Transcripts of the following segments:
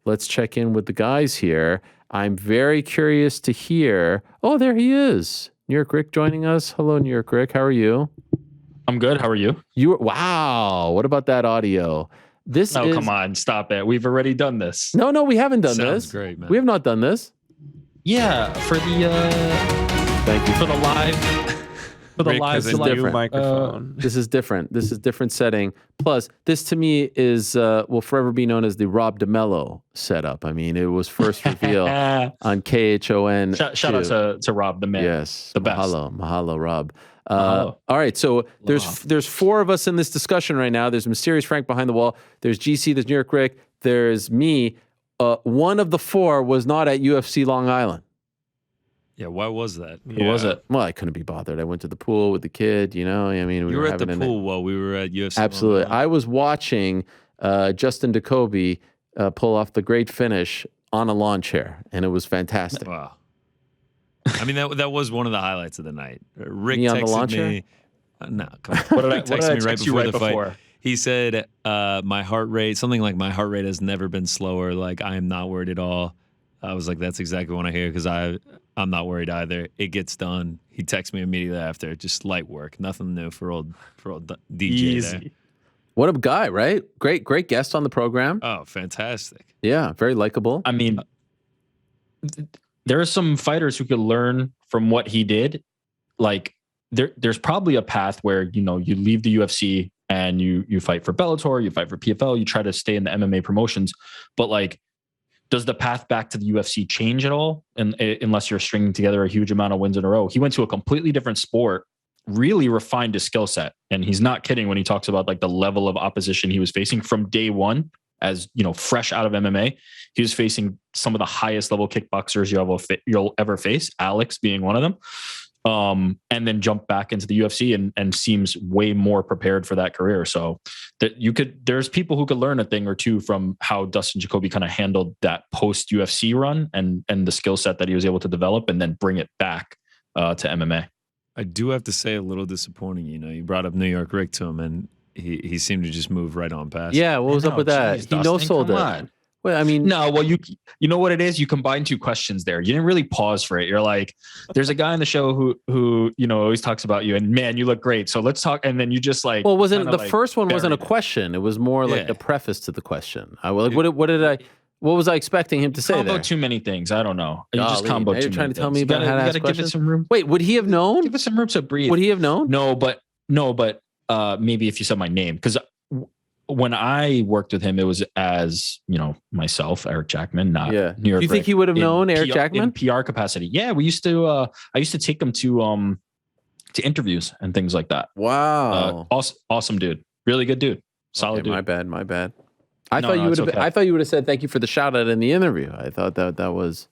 let's check in with the guys here. I'm very curious to hear. Oh, there he is. NewYorkRic joining us. Hello, NewYorkRic. How are you? I'm good. How are you? Wow. What about that audio? Come on. Stop it. We've already done this. No, we haven't done this. Sounds great, man. We have not done this. Yeah, for the Thank you for the live microphone. This is different. This is different setting. Plus, this to me is will forever be known as the Rob DeMello setup. I mean, it was first revealed on KHON. Shout out to Rob, the man. Yes, the best. Mahalo, Rob. All right, so there's four of us in this discussion right now. There's Mysterious Frank behind the wall. There's GC. There's NewYorkRic. There's me. One of the four was not at UFC Long Island. Yeah, why was that? Who was it? Well, I couldn't be bothered. I went to the pool with the kid, I mean, we you were at having the pool while we were at UFC. Absolutely. I was watching Justin Jacoby pull off the great finish on a lawn chair, and it was fantastic. Wow. I mean, that was one of the highlights of the night. Rick Me texted on the lawn chair? me. No, come on. What did I Rick texted me right text you before right the fight. before? He said, my heart rate has never been slower. Like, I am not worried at all. I was like, that's exactly what I hear because I'm not worried either. It gets done. He texts me immediately after. Just light work. Nothing new for old DJ Easy. there. What a guy, right? Great guest on the program. Oh, fantastic. Yeah, very likable. I mean, there are some fighters who could learn from what he did. Like, there's probably a path where, you leave the UFC and you fight for Bellator, you fight for PFL, you try to stay in the MMA promotions. But, like, does the path back to the UFC change at all? And unless you're stringing together a huge amount of wins in a row, he went to a completely different sport, really refined his skill set. And he's not kidding when he talks about like the level of opposition he was facing from day one as, fresh out of MMA. He was facing some of the highest level kickboxers you'll ever face, Alex being one of them. And then jump back into the UFC and seems way more prepared for that career. So there's people who could learn a thing or two from how Dustin Jacoby kind of handled that post UFC run and the skill set that he was able to develop and then bring it back to MMA. I do have to say a little disappointing. You brought up NewYorkRic to him and he seemed to just move right on past. Yeah, what was up with that? Geez, he no-sold it. On. Well, I mean, no. Well, you know what it is. You combine two questions there. You didn't really pause for it. You're like, there's a guy on the show who always talks about you, and man, you look great. So let's talk. And then you just like, well, wasn't the first one wasn't a question? It was more like the preface to the question. What was I expecting him to say there? Combo too many things. I don't know. You just combo too many things. You're trying to tell me about how to ask questions? Give it some room. Wait, would he have known? Give it some room to breathe. Would he have known? No, but maybe if you said my name, because when I worked with him, it was as, myself, Eric Jackman, not New York. Do you think he would have known Eric Jackman? In PR capacity? Yeah, I used to take him to interviews and things like that. Wow. Awesome dude. Really good dude. Solid dude. My bad. I thought you would have said thank you for the shout out in the interview. I thought that was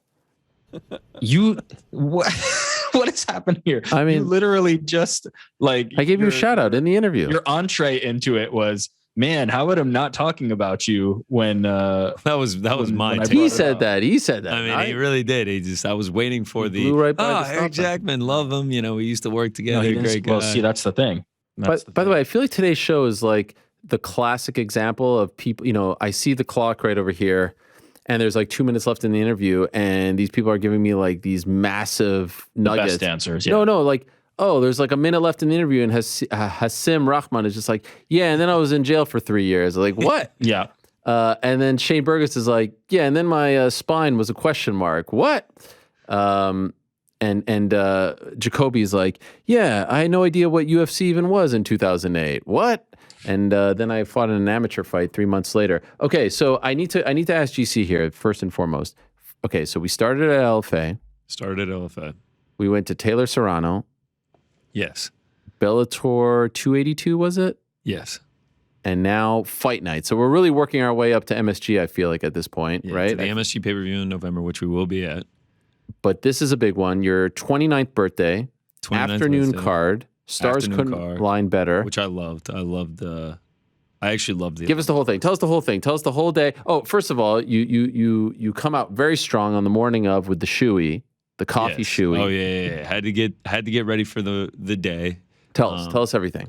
what has happened here? I mean, you literally just like I gave you a shout out in the interview. Your entree into it was, man, how about him not talking about you when that was mine. He said that. I mean, he really did. I was waiting for Eric Jackman, love him. We used to work together. Great guy. Well, see, that's the thing. By the way, I feel like today's show is like the classic example of people. I see the clock right over here, and there's like 2 minutes left in the interview, and these people are giving me like these massive nuggets. Best answers. Yeah. No, like, oh, there's like a minute left in the interview, and Hasim Rahman is just like, yeah, and then I was in jail for 3 years. Like, what? Yeah. And then Shane Burgess is like, yeah, and then my spine was a question mark. What? And Jacoby's like, yeah, I had no idea what UFC even was in 2008. What? And then I fought in an amateur fight 3 months later. Okay, so I need to ask GC here first and foremost. Okay, so we started at LFA. We went to Taylor Serrano. Yes. Bellator 282, was it? Yes. And now Fight Night. So we're really working our way up to MSG, I feel like, at this point, right? To the MSG pay-per-view in November, which we will be at. But this is a big one. Your 29th birthday, 29th afternoon birthday. Card. Stars couldn't line better. Which I loved. I actually loved the. Give us the whole thing. Tell us the whole thing. Tell us the whole day. Oh, first of all, you come out very strong on the morning of with the shoey, the coffee shoey. Oh yeah. Had to get ready for the day. Tell us everything.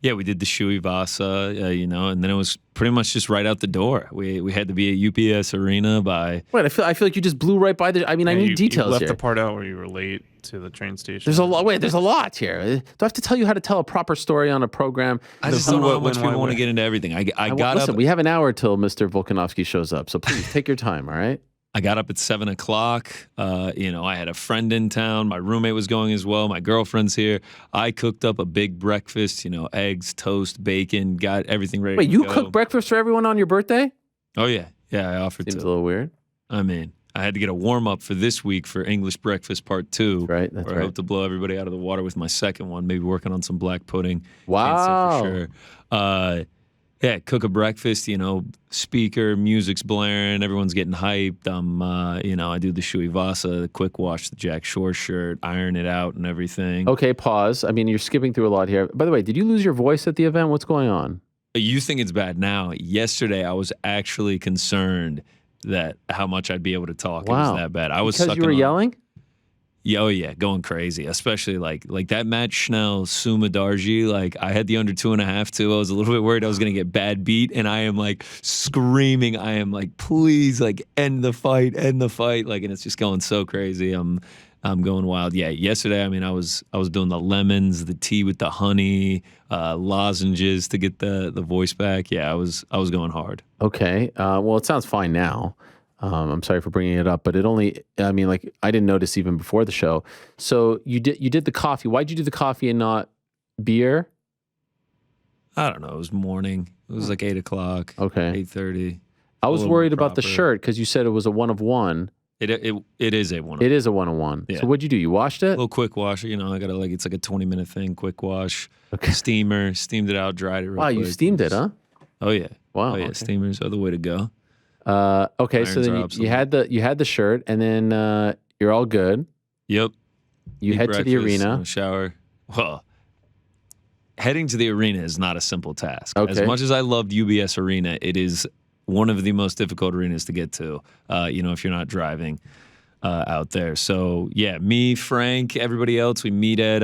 Yeah, we did the Shui Vasa, and then it was pretty much just right out the door. We had to be at UBS Arena by. Wait, I feel like you just blew right by the. I mean, I need details you left here. the part out where you were late to the train station. There's a lot. Wait, there's a lot here. Do I have to tell you how to tell a proper story on a program? I just don't know how much people want to get into everything. I got listen, up. we have an hour till Mr. Volkanovski shows up, so please take your time. All right. I got up at 7 o'clock. I had a friend in town. My roommate was going as well. My girlfriend's here. I cooked up a big breakfast, eggs, toast, bacon, got everything ready Wait, to you go. cooked breakfast for everyone on your birthday? Oh, yeah. Yeah, I offered Seems to. a little weird. I mean, I had to get a warm-up for this week for English Breakfast Part 2. That's where I hope to blow everybody out of the water with my second one, maybe working on some black pudding. Wow. Can't say for sure. Yeah, cook a breakfast, speaker, music's blaring, everyone's getting hyped. I do the Shui Vasa, the quick wash, the Jack Shore shirt, iron it out and everything. Okay, pause. I mean, you're skipping through a lot here. By the way, did you lose your voice at the event? What's going on? You think it's bad now. Yesterday, I was actually concerned that how much I'd be able to talk. Wow. It was that bad. I was because you were yelling? Yeah, oh yeah, going crazy. Especially like that Matt Schnell, Suma Darji. Like I had the under 2.5 too. I was a little bit worried I was gonna get bad beat, and I am like screaming. I am like, please, like end the fight. Like, and it's just going so crazy. I'm going wild. Yeah, yesterday. I mean, I was doing the lemons, the tea with the honey, lozenges to get the voice back. Yeah, I was going hard. Okay. Well, it sounds fine now. I'm sorry for bringing it up, but I didn't notice even before the show. So you did the coffee. Why'd you do the coffee and not beer? I don't know. It was morning. It was like 8 o'clock. Okay. 8:30. I was worried about the shirt because you said it was a 1 of 1. It is a 1 of 1. It is a 1 of 1. Yeah. So what'd you do? You washed A it? little quick wash. I gotta it's like a 20-minute thing. Quick wash. Okay. Steamer. Steamed it out. Dried it real Wow, quick. you steamed it, huh? Oh yeah. Wow. Oh yeah. Okay. Steamers are the way to go. Okay, so Irons then are you obsolete. had the shirt, and then you're all good. Yep. You Eat head to the breakfast, arena. Shower. Well, heading to the arena is not a simple task. Okay. As much as I loved UBS Arena, it is one of the most difficult arenas to get to. If you're not driving out there. So yeah, me, Frank, everybody else, we meet at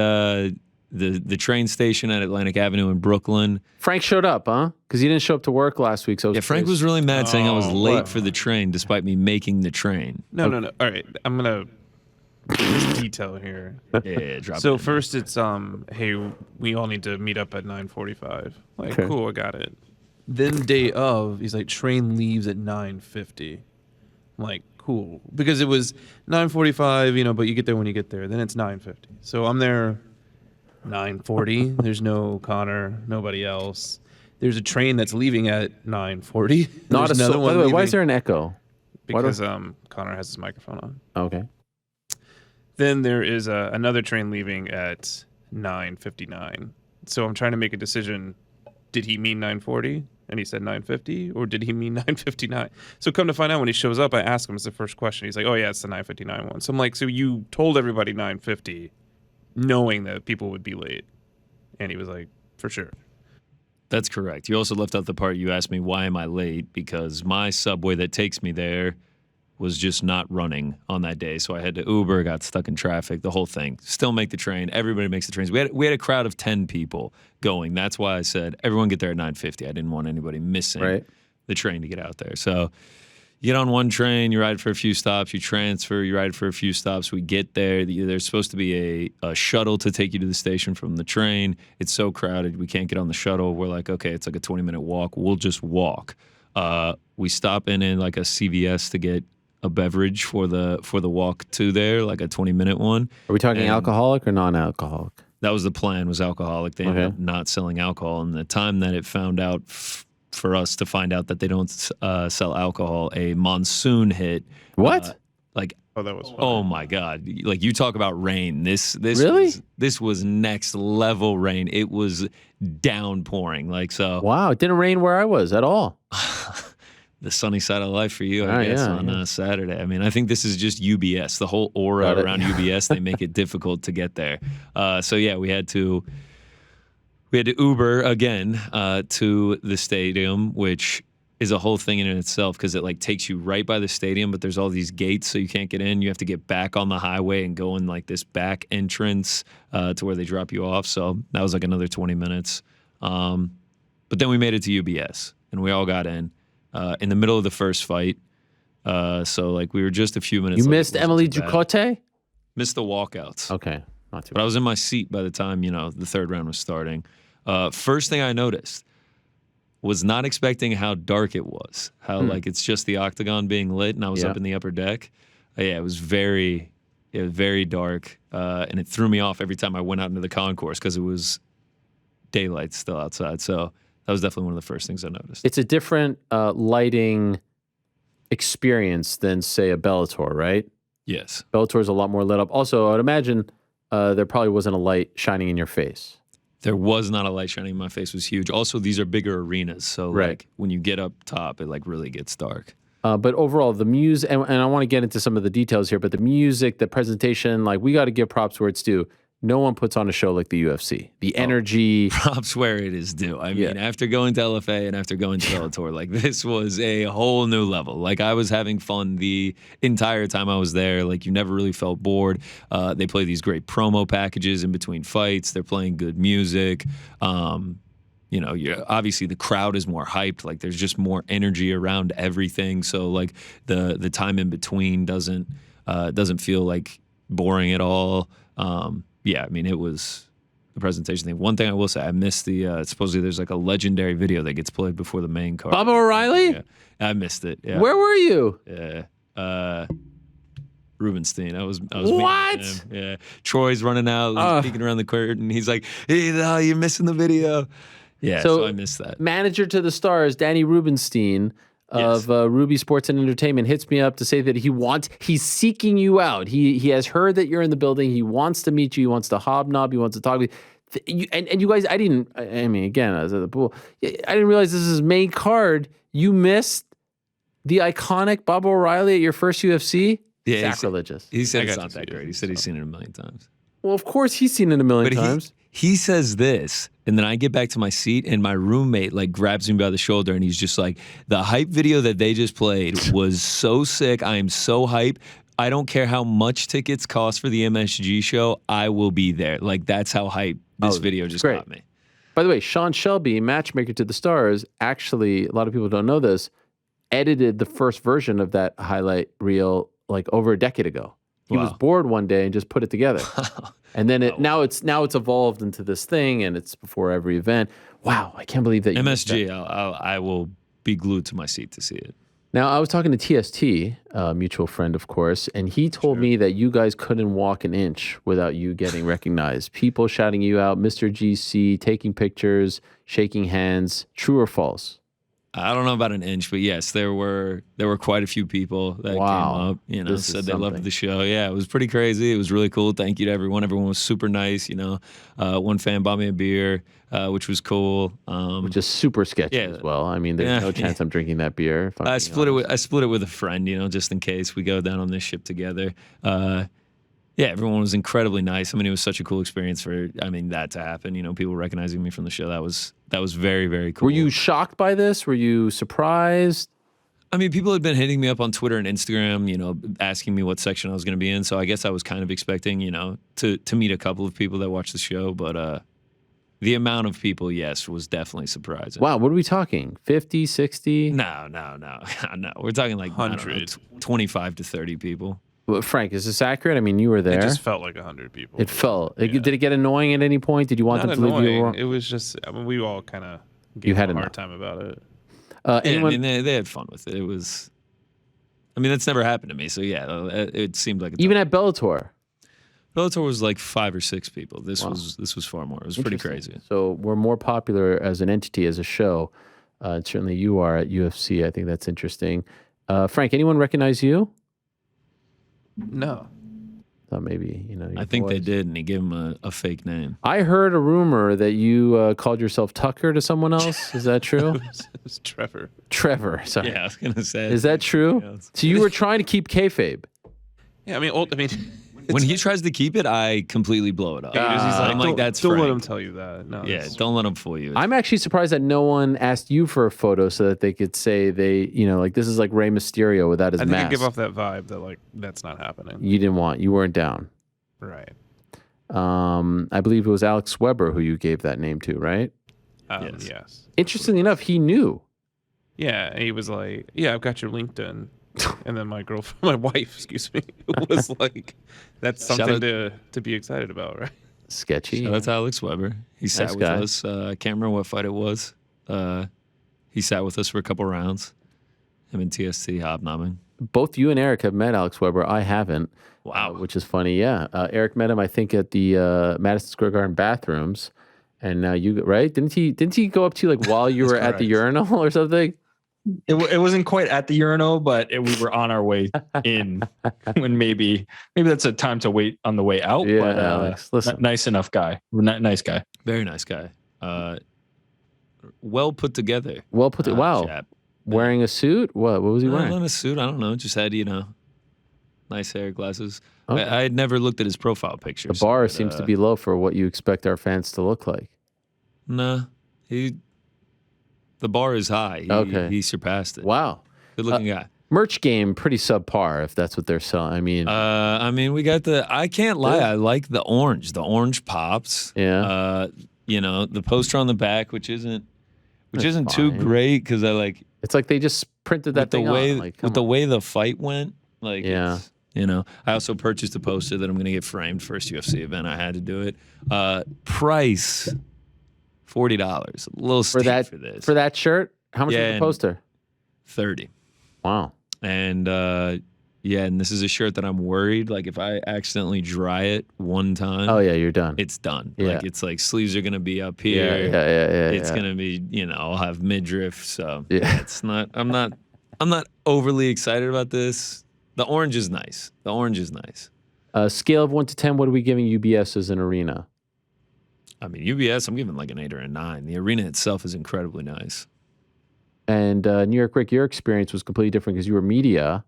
the train station at Atlantic Avenue in Brooklyn. Frank showed up, huh? Because he didn't show up to work last week. So Yeah, Frank was really mad saying I was late what? for the train despite me making the train. No. All right, I'm gonna detail here. Yeah, drop So it in. first, it's hey, we all need to meet up at 9:45. Like, Okay. cool, I got it. Then day of, he's like, train leaves at 9:50. I'm like, cool, because it was 9:45, but you get there when you get there. Then it's 9:50. So I'm there 9:40. There's no Connor, nobody else. There's a train that's leaving at 9:40. Not There's a another soul. one By the way, why leaving is there an echo? because Connor has his microphone on. Okay. Then there is another train leaving at 9:59. So I'm trying to make a decision. Did he mean 9:40 and he said 9:50, or did he mean 9:59? So come to find out, when he shows up, I ask him, it's the first question. He's like, oh yeah, it's the 9:59 one. So I'm like, so you told everybody 9:50 knowing that people would be late? And he was like, for sure. That's correct. You also left out the part you asked me, why am I late? Because my subway that takes me there was just not running on that day. So I had to Uber, got stuck in traffic, the whole thing. Still make the train. Everybody makes the trains. We had a crowd of 10 people going. That's why I said, everyone get there at 9:50. I didn't want anybody missing the train to get out there. So you get on one train, you ride for a few stops, you transfer, you ride for a few stops. We get there. There's supposed to be a shuttle to take you to the station from the train. It's so crowded, we can't get on the shuttle. We're like, okay, it's like a 20-minute walk. We'll just walk. We stop in like a CVS to get a beverage for the walk to there, like a 20-minute one. Are we talking And alcoholic or non-alcoholic? That was the plan, was alcoholic. They ended up not selling alcohol. And the time that it found out for us to find out that they don't sell alcohol, a monsoon hit. What? Oh, that was funny. Oh my God! Like, you talk about rain. This Really? this was next level rain. It was downpouring. Like, so. Wow, it didn't rain where I was at all. The sunny side of life for you, I guess, on Saturday. I mean, I think this is just UBS. The whole aura around UBS, they make it difficult to get there. So yeah, we had to Uber again to the stadium, which is a whole thing in itself, because it like takes you right by the stadium, but there's all these gates, so you can't get in. You have to get back on the highway and go in like this back entrance to where they drop you off. So that was like another 20 minutes. But then we made it to UBS, and we all got in the middle of the first fight. So like we were just a few minutes. You late. missed It wasn't Emily too bad. Ducote? Missed the walkouts. Okay, not too But I was in my seat by the time, the third round was starting. First thing I noticed was not expecting how dark it was. How like it's just the octagon being lit, and I was up in the upper deck. It was very dark, and it threw me off every time I went out into the concourse because it was daylight still outside. So that was definitely one of the first things I noticed. It's a different lighting experience than, say, a Bellator, right? Yes. Bellator is a lot more lit up. Also, I would imagine there probably wasn't a light shining in your face. There was not a light shining in my face. It was huge. Also, these are bigger arenas, so like when you get up top, it like really gets dark. But overall, the music, and I want to get into some of the details here, but the music, the presentation, like we got to give props where it's due. No one puts on a show like the UFC. The energy. Props where it is due. I mean, after going to LFA and after going to Bellator, like this was a whole new level. Like I was having fun the entire time I was there. Like you never really felt bored. They play these great promo packages in between fights. They're playing good music. Obviously the crowd is more hyped. Like there's just more energy around everything. So like the time in between doesn't feel like boring at all. It was the presentation thing. One thing I will say, I missed the supposedly there's like a legendary video that gets played before the main card. Bubba O'Reilly? Yeah, I missed it. Yeah. Where were you? Yeah. Rubenstein. I was What? meeting him. Yeah. Troy's running out, peeking around the curtain. He's like, "Hey, no, you're missing the video." Yeah, so I missed that. Manager to the Stars, Danny Rubenstein of Ruby Sports and Entertainment hits me up to say that he's seeking you out. He has heard that you're in the building. He wants to meet you. He wants to hobnob. He wants to talk with you. And you guys, I was at the pool. I didn't realize this is his main card. You missed the iconic Bubba O'Reilly at your first UFC? Yeah, sacrilegious. He said it's not that great. He said he's seen it a million times. Well, of course he's seen it a million times. He says this, and then I get back to my seat, and my roommate like grabs me by the shoulder, and he's just like, "The hype video that they just played was so sick. I am so hype. I don't care how much tickets cost for the MSG show. I will be there." Like that's how hype this video just got me. By the way, Sean Shelby, matchmaker to the Stars, actually, a lot of people don't know this, edited the first version of that highlight reel like over a decade ago. He was bored one day and just put it together. And then now it's evolved into this thing, and it's before every event. Wow, I can't believe that you MSG. I will be glued to my seat to see it. Now, I was talking to TST, a mutual friend, of course, and he told me that you guys couldn't walk an inch without you getting recognized. People shouting you out, Mr. GC, taking pictures, shaking hands. True or false? I don't know about an inch, but yes, there were quite a few people that came up, said they loved the show. Yeah, it was pretty crazy. It was really cool. Thank you to everyone. Everyone was super nice, One fan bought me a beer, which was cool. Which is super sketchy as well. I mean, there's no chance I'm drinking that beer. I split it with a friend, just in case we go down on this ship together. Everyone was incredibly nice. I mean, it was such a cool experience for that to happen. People recognizing me from the show. That was very, very cool. Were you shocked by this? Were you surprised? I mean, people had been hitting me up on Twitter and Instagram, asking me what section I was going to be in. So I guess I was kind of expecting, to meet a couple of people that watched the show. But the amount of people, yes, was definitely surprising. Wow, what are we talking? 50, 60? No. No. We're talking like 100, 25 to 30 people. Well, Frank, is this accurate? I mean, you were there. It just felt like 100 people. It felt. Yeah. Did it get annoying at any point? Did you want them to leave you alone? It was just, we all kind of gave a hard time about it. They had fun with it. It was, that's never happened to me. So yeah, it seemed like even at Bellator. Bellator was like 5 or 6 people. This was far more. It was pretty crazy. So we're more popular as an entity, as a show. Certainly you are at UFC. I think that's interesting. Frank, anyone recognize you? No. Thought maybe, I think they did, and he gave him a fake name. I heard a rumor that you called yourself Tucker to someone else. Is that true? It was Trevor. Trevor, sorry. Yeah, I was going to say. Is that true? So you were trying to keep kayfabe. Yeah, when he tries to keep it, I completely blow it up. He's like, that's don't Frank. let him tell you that. No, don't let him fool you. I'm actually surprised that no one asked you for a photo so that they could say this is like Rey Mysterio without his mask. I think I give off that vibe that that's not happening. You weren't down. Right. I believe it was Alex Weber who you gave that name to, right? Yes. Yes. Interestingly enough, he knew. Yeah, and he was like, "Yeah, I've got your LinkedIn." And then my wife, excuse me, was like, "That's Shout something out- to be excited about, right?" Sketchy. Shout out to Alex Weber. He sat with guy. us. I can't remember what fight it was. He sat with us for a couple rounds. Him and TST hobnobbing. Both you and Eric have met Alex Weber. I haven't. Wow. Which is funny. Yeah. Eric met him, I think, at the Madison Square Garden bathrooms. And now you, right? Didn't he go up to you like while you were at the urinal or something? It wasn't quite at the urinal, but we were on our way in when maybe that's a time to wait on the way out. Yeah, but, Alex, listen. Nice enough guy. Nice guy. Very nice guy. Well put together. Well put. Wow. Chap. Wearing a suit? What was he wearing? Not a suit. I don't know. Just had, nice hair, glasses. Okay. I had never looked at his profile picture. The bar seems to be low for what you expect our fans to look like. Nah. The bar is high. He surpassed it. Wow. Good looking guy. Merch game, pretty subpar if that's what they're selling. I mean, We got I can't lie. I like the orange. The orange pops. Yeah. The poster on the back, which isn't That's too fine. great because I like it's like they just printed that with the thing way on. Like, with the way the fight went. Like, Yeah. I also purchased a poster that I'm going to get framed first UFC event. I had to do it. Price $40. A little steep for this. For that shirt? How much was the and poster? 30. Wow. And and this is a shirt that I'm worried like if I accidentally dry it one time. Oh yeah, you're done. It's done. Yeah. Like it's like sleeves are gonna be up Yeah, here. yeah. It's gonna be, I'll have midriff. So Yeah. it's not. I'm not overly excited about this. The orange is nice. Scale of 1 to 10. What are we giving UBS as an arena? I mean, UBS, I'm giving like an 8 or a 9. The arena itself is incredibly nice. And NewYorkRic, your experience was completely different because you were media.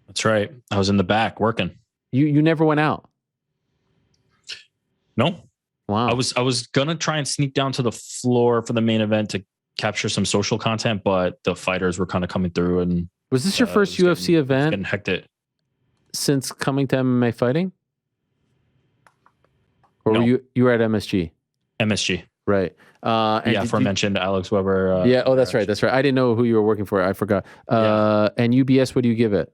That's right. I was in the back working. You never went out. No. Wow. I was gonna try and sneak down to the floor for the main event to capture some social content, but the fighters were kind of coming through and Was this your first UFC event getting hectic. since coming to MMA fighting? Or No. were you were at MSG? MSG. Right. And Aforementioned Alex Weber. yeah. Oh, that's right. That's right. I didn't know who you were working for. I forgot. And UBS, what do you give it?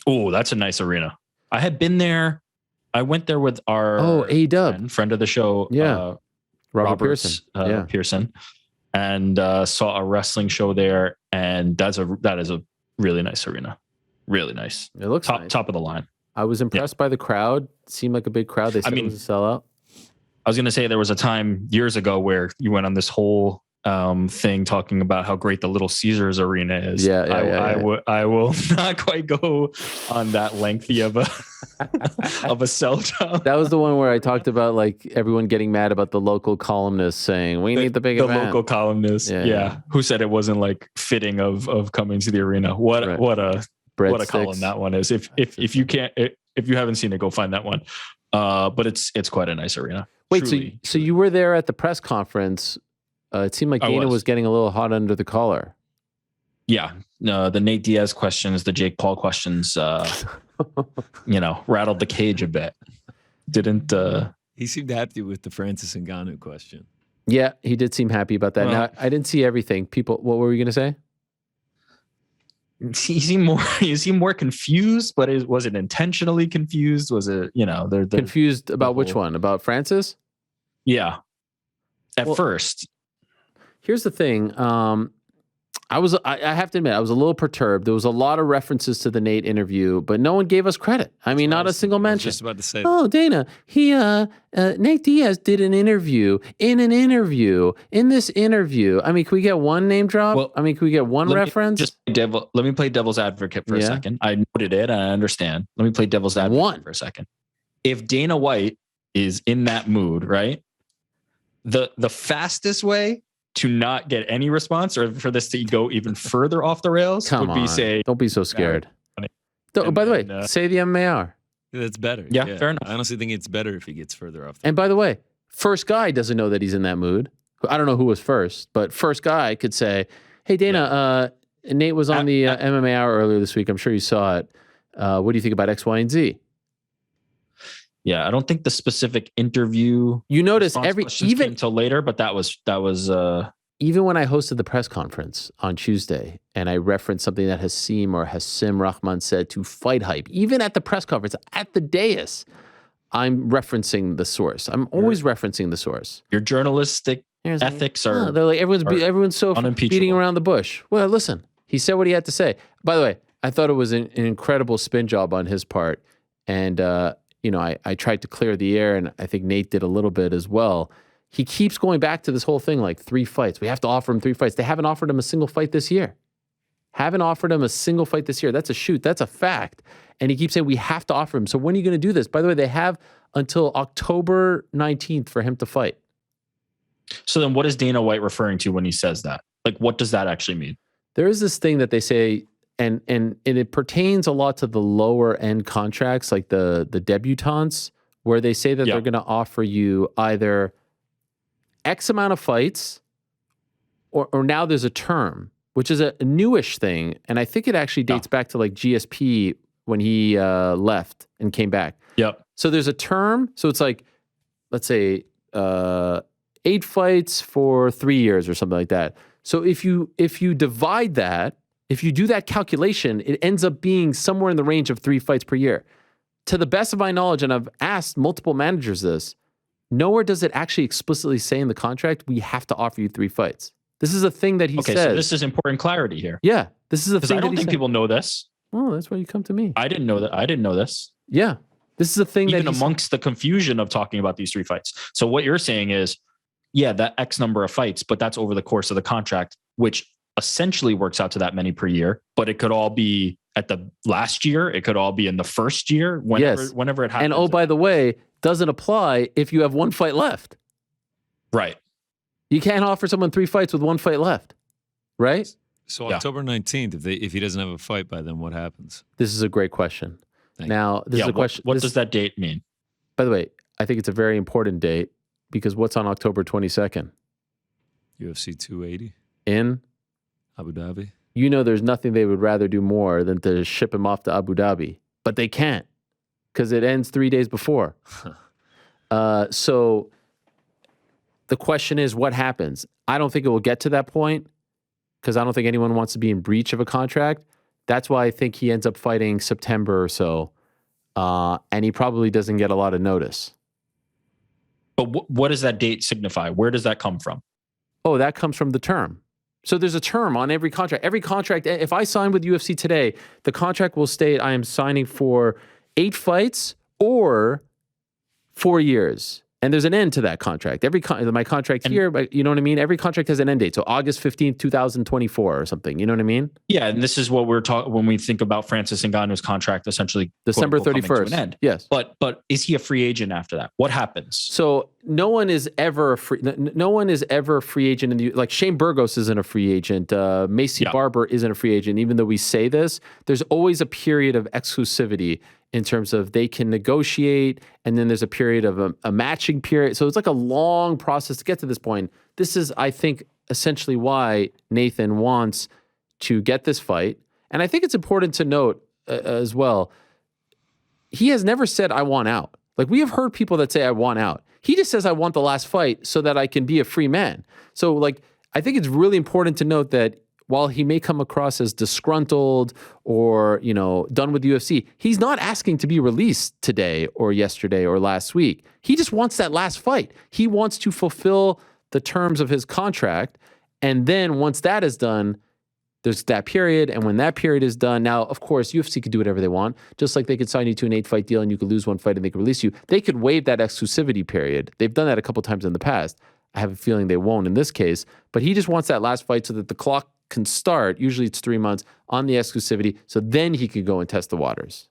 Oh, that's a nice arena. I had been there. I went there with our A-Dub. friend of the show, Yeah. Robert Roberts, Pearson. Pearson, and saw a wrestling show there, and that is a really nice arena, really nice. It looks nice. Top of the line. I was impressed by the crowd. Seemed like a big crowd. They said it was a sellout. I was going to say there was a time years ago where you went on this whole thing talking about how great the Little Caesars arena is. I will not quite go on that lengthy of a sell down. That was the one where I talked about like everyone getting mad about the local columnist saying we need the big event. The local columnist, who said it wasn't like fitting of coming to the arena. What a column that one is. If you haven't seen it, go find that one. But it's quite a nice arena. Wait, Truly. so you were there at the press conference? It seemed like Dana was getting a little hot under the collar. Yeah, the Nate Diaz questions, the Jake Paul questions, rattled the cage a bit. Didn't He seemed happy with the Francis Ngannou question. Yeah, he did seem happy about that. Now, I didn't see everything. People, what were you going to say? He seemed more confused, but was it intentionally confused? Was it, they're confused about which one? About Francis? Yeah. At first. Here's the thing. I have to admit, I was a little perturbed. There was a lot of references to the Nate interview, but no one gave us credit. I mean, not a single mention. I was just about to say. Oh, Dana, Nate Diaz did an interview in this interview. I mean, can we get one name drop? Well, I mean, can we get one reference? Let me play devil's advocate for a second. I noted it. I understand. Let me play devil's advocate for a second. If Dana White is in that mood, right? The fastest way to not get any response or for this to go even further off the rails would be say, don't be so scared. By the way, say the MMA hour. That's better. Yeah, fair enough. I honestly think it's better if he gets further off. And by the way, first guy doesn't know that he's in that mood. I don't know who was first, but first guy could say, hey, Dana, Nate was on the MMA hour earlier this week. I'm sure you saw it. What do you think about X, Y, and Z? Yeah, I don't think the specific interview. You notice even until later, but that was even when I hosted the press conference on Tuesday and I referenced something that Hassim Rahman said to Fight Hype, even at the press conference, at the dais, I'm referencing the source. I'm always referencing the source. Your journalistic ethics are. They're like everyone's so beating around the bush. Well, listen, he said what he had to say. By the way, I thought it was an incredible spin job on his part, and I tried to clear the air, and I think Nate did a little bit as well. He keeps going back to this whole thing like 3 fights. We have to offer him 3 fights. They haven't offered him a single fight this year. That's a shoot. That's a fact. And he keeps saying we have to offer him. So when are you going to do this? By the way, they have until October 19th for him to fight. So then what is Dana White referring to when he says that? Like, what does that actually mean? There is this thing that they say, and it pertains a lot to the lower end contracts, like the debutantes, where they say that they're going to offer you either X amount of fights, or now there's a term, which is a newish thing. And I think it actually dates back to like GSP when he left and came back. Yep. So there's a term. So it's like, let's say 8 fights for 3 years or something like that. So if you divide that, if you do that calculation, it ends up being somewhere in the range of 3 fights per year. To the best of my knowledge, and I've asked multiple managers this, nowhere does it actually explicitly say in the contract, we have to offer you 3 fights. This is a thing that he says. Okay, so this is important clarity here. Yeah, this is a thing I don't think people know this. Oh, that's why you come to me. I didn't know that. I didn't know this. Yeah, this is a thing even that amongst the confusion of talking about these 3 fights. So what you're saying is, that X number of fights, but that's over the course of the contract, which essentially works out to that many per year. But it could all be at the last year. It could all be in the first year. Whenever it happens. And by the way, doesn't apply if you have 1 fight left. Right. You can't offer someone 3 fights with 1 fight left, right? So October 19th, if he doesn't have a fight by then, what happens? This is a great question. Thank now, this is a question. What does that date mean? By the way, I think it's a very important date because what's on October 22nd? UFC 280 in Abu Dhabi. You know, there's nothing they would rather do more than to ship him off to Abu Dhabi, but they can't because it ends 3 days before. So the question is, what happens? I don't think it will get to that point because I don't think anyone wants to be in breach of a contract. That's why I think he ends up fighting September or so, and he probably doesn't get a lot of notice. But what does that date signify? Where does that come from? Oh, that comes from the term. So there's a term on every contract. Every contract, if I sign with UFC today, the contract will state I am signing for 8 fights or 4 years. And there's an end to that contract. My contract here, you know what I mean? Every contract has an end date. So August 15th, 2024 or something. You know what I mean? Yeah, and this is what we're talking when we think about Francis Ngannou's contract, essentially December quote, unquote, 31st. to an end. Yes. But is he a free agent after that? What happens? So no one is ever a free agent in the, like Shane Burgos isn't a free agent. Macy Barber isn't a free agent. Even though we say this, there's always a period of exclusivity in terms of they can negotiate, and then there's a period of a matching period. So it's like a long process to get to this point. This is, I think, essentially why Nathan wants to get this fight. And I think it's important to note as well, he has never said, I want out. Like, we have heard people that say, I want out. He just says, I want the last fight so that I can be a free man. So, like, I think it's really important to note that while he may come across as disgruntled or, done with UFC, he's not asking to be released today or yesterday or last week. He just wants that last fight. He wants to fulfill the terms of his contract. And then once that is done, there's that period. And when that period is done, now, of course, UFC could do whatever they want. Just like they could sign you to an 8-fight deal and you could lose 1 fight and they could release you. They could waive that exclusivity period. They've done that a couple times in the past. I have a feeling they won't in this case. But he just wants that last fight so that the clock can start, usually it's 3 months, on the exclusivity, so then he can go and test the waters.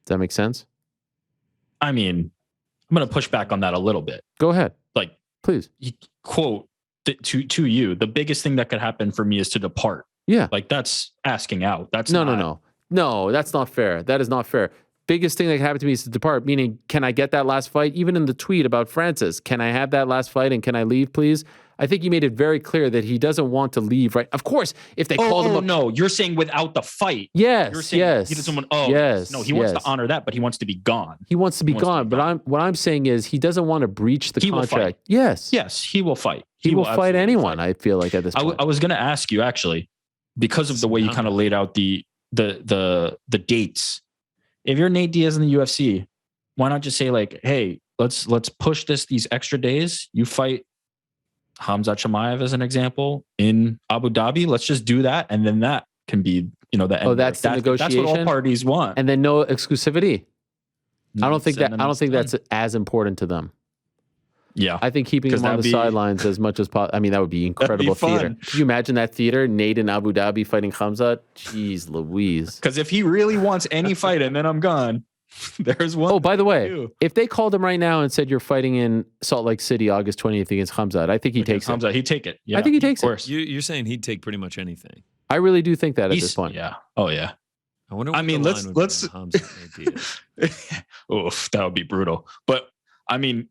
Does that make sense? I mean, I'm going to push back on that a little bit. Go ahead. Like, please. Quote to you, the biggest thing that could happen for me is to depart. Yeah. Like, that's asking out. That's No, that's not fair. That is not fair. Biggest thing that can happen to me is to depart, meaning, can I get that last fight? Even in the tweet about Francis, can I have that last fight and can I leave, please? I think he made it very clear that he doesn't want to leave. Right? Of course, if they called him up, no, you're saying without the fight. yes, You're saying yes, he doesn't want. yes, no, he wants to honor that, but he wants to be gone. He wants to be gone. But what I'm saying is he doesn't want to breach the contract. Yes, he will fight. He will fight anyone. Fight. I feel like at this point. I was going to ask you actually, because of the way you kind of laid out the dates. If you're Nate Diaz in the UFC, why not just say like, hey, let's push these extra days. You fight Khamzat Chimaev as an example in Abu Dhabi. Let's just do that, and then that can be the end. Oh, that's the negotiation. That's what all parties want. And then no exclusivity. I don't think that's as important to them. Yeah, I think keeping him on the sidelines as much as possible. I mean, that would be incredible theater. Could you imagine that theater? Nate in Abu Dhabi fighting Khamzat? Jeez Louise. Because if he really wants any fight and then I'm gone, there's one. Oh, by the way, if they called him right now and said you're fighting in Salt Lake City August 20th against Khamzat, I think he takes it. He'd take it. Yeah, I think he takes it. You're saying he'd take pretty much anything. I really do think that at this point. Yeah. Oh, yeah. I wonder what let's oof, that would be brutal. But I mean,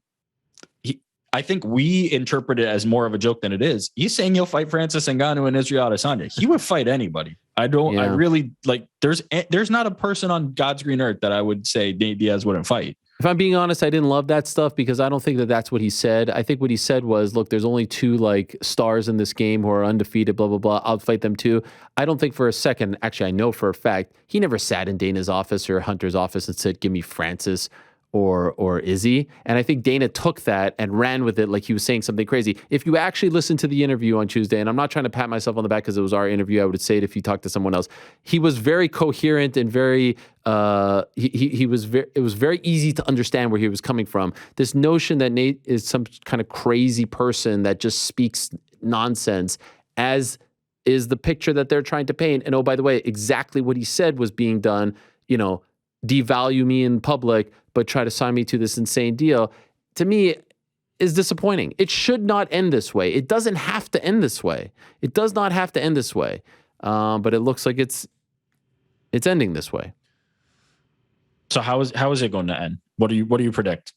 I think we interpret it as more of a joke than it is. He's saying he'll fight Francis Ngannou and Israel Adesanya. He would fight anybody. I really like, there's not a person on God's green earth that I would say Nate Diaz wouldn't fight. If I'm being honest, I didn't love that stuff because I don't think that that's what he said. I think what he said was, look, there's only two like stars in this game who are undefeated, blah, blah, blah. I'll fight them too. I don't think for a second, actually, I know for a fact, he never sat in Dana's office or Hunter's office and said, give me Francis or Izzy. And I think Dana took that and ran with it like he was saying something crazy. If you actually listen to the interview on Tuesday, and I'm not trying to pat myself on the back because it was our interview, I would say it if you talked to someone else. He was very coherent and very it was very easy to understand where he was coming from. This notion that Nate is some kind of crazy person that just speaks nonsense, as is the picture that they're trying to paint. And oh, by the way, exactly what he said was being done, devalue me in public, but try to sign me to this insane deal, to me is disappointing. It should not end this way. It doesn't have to end this way. It does not have to end this way. But it looks like it's ending this way. So how is it going to end? What do you predict?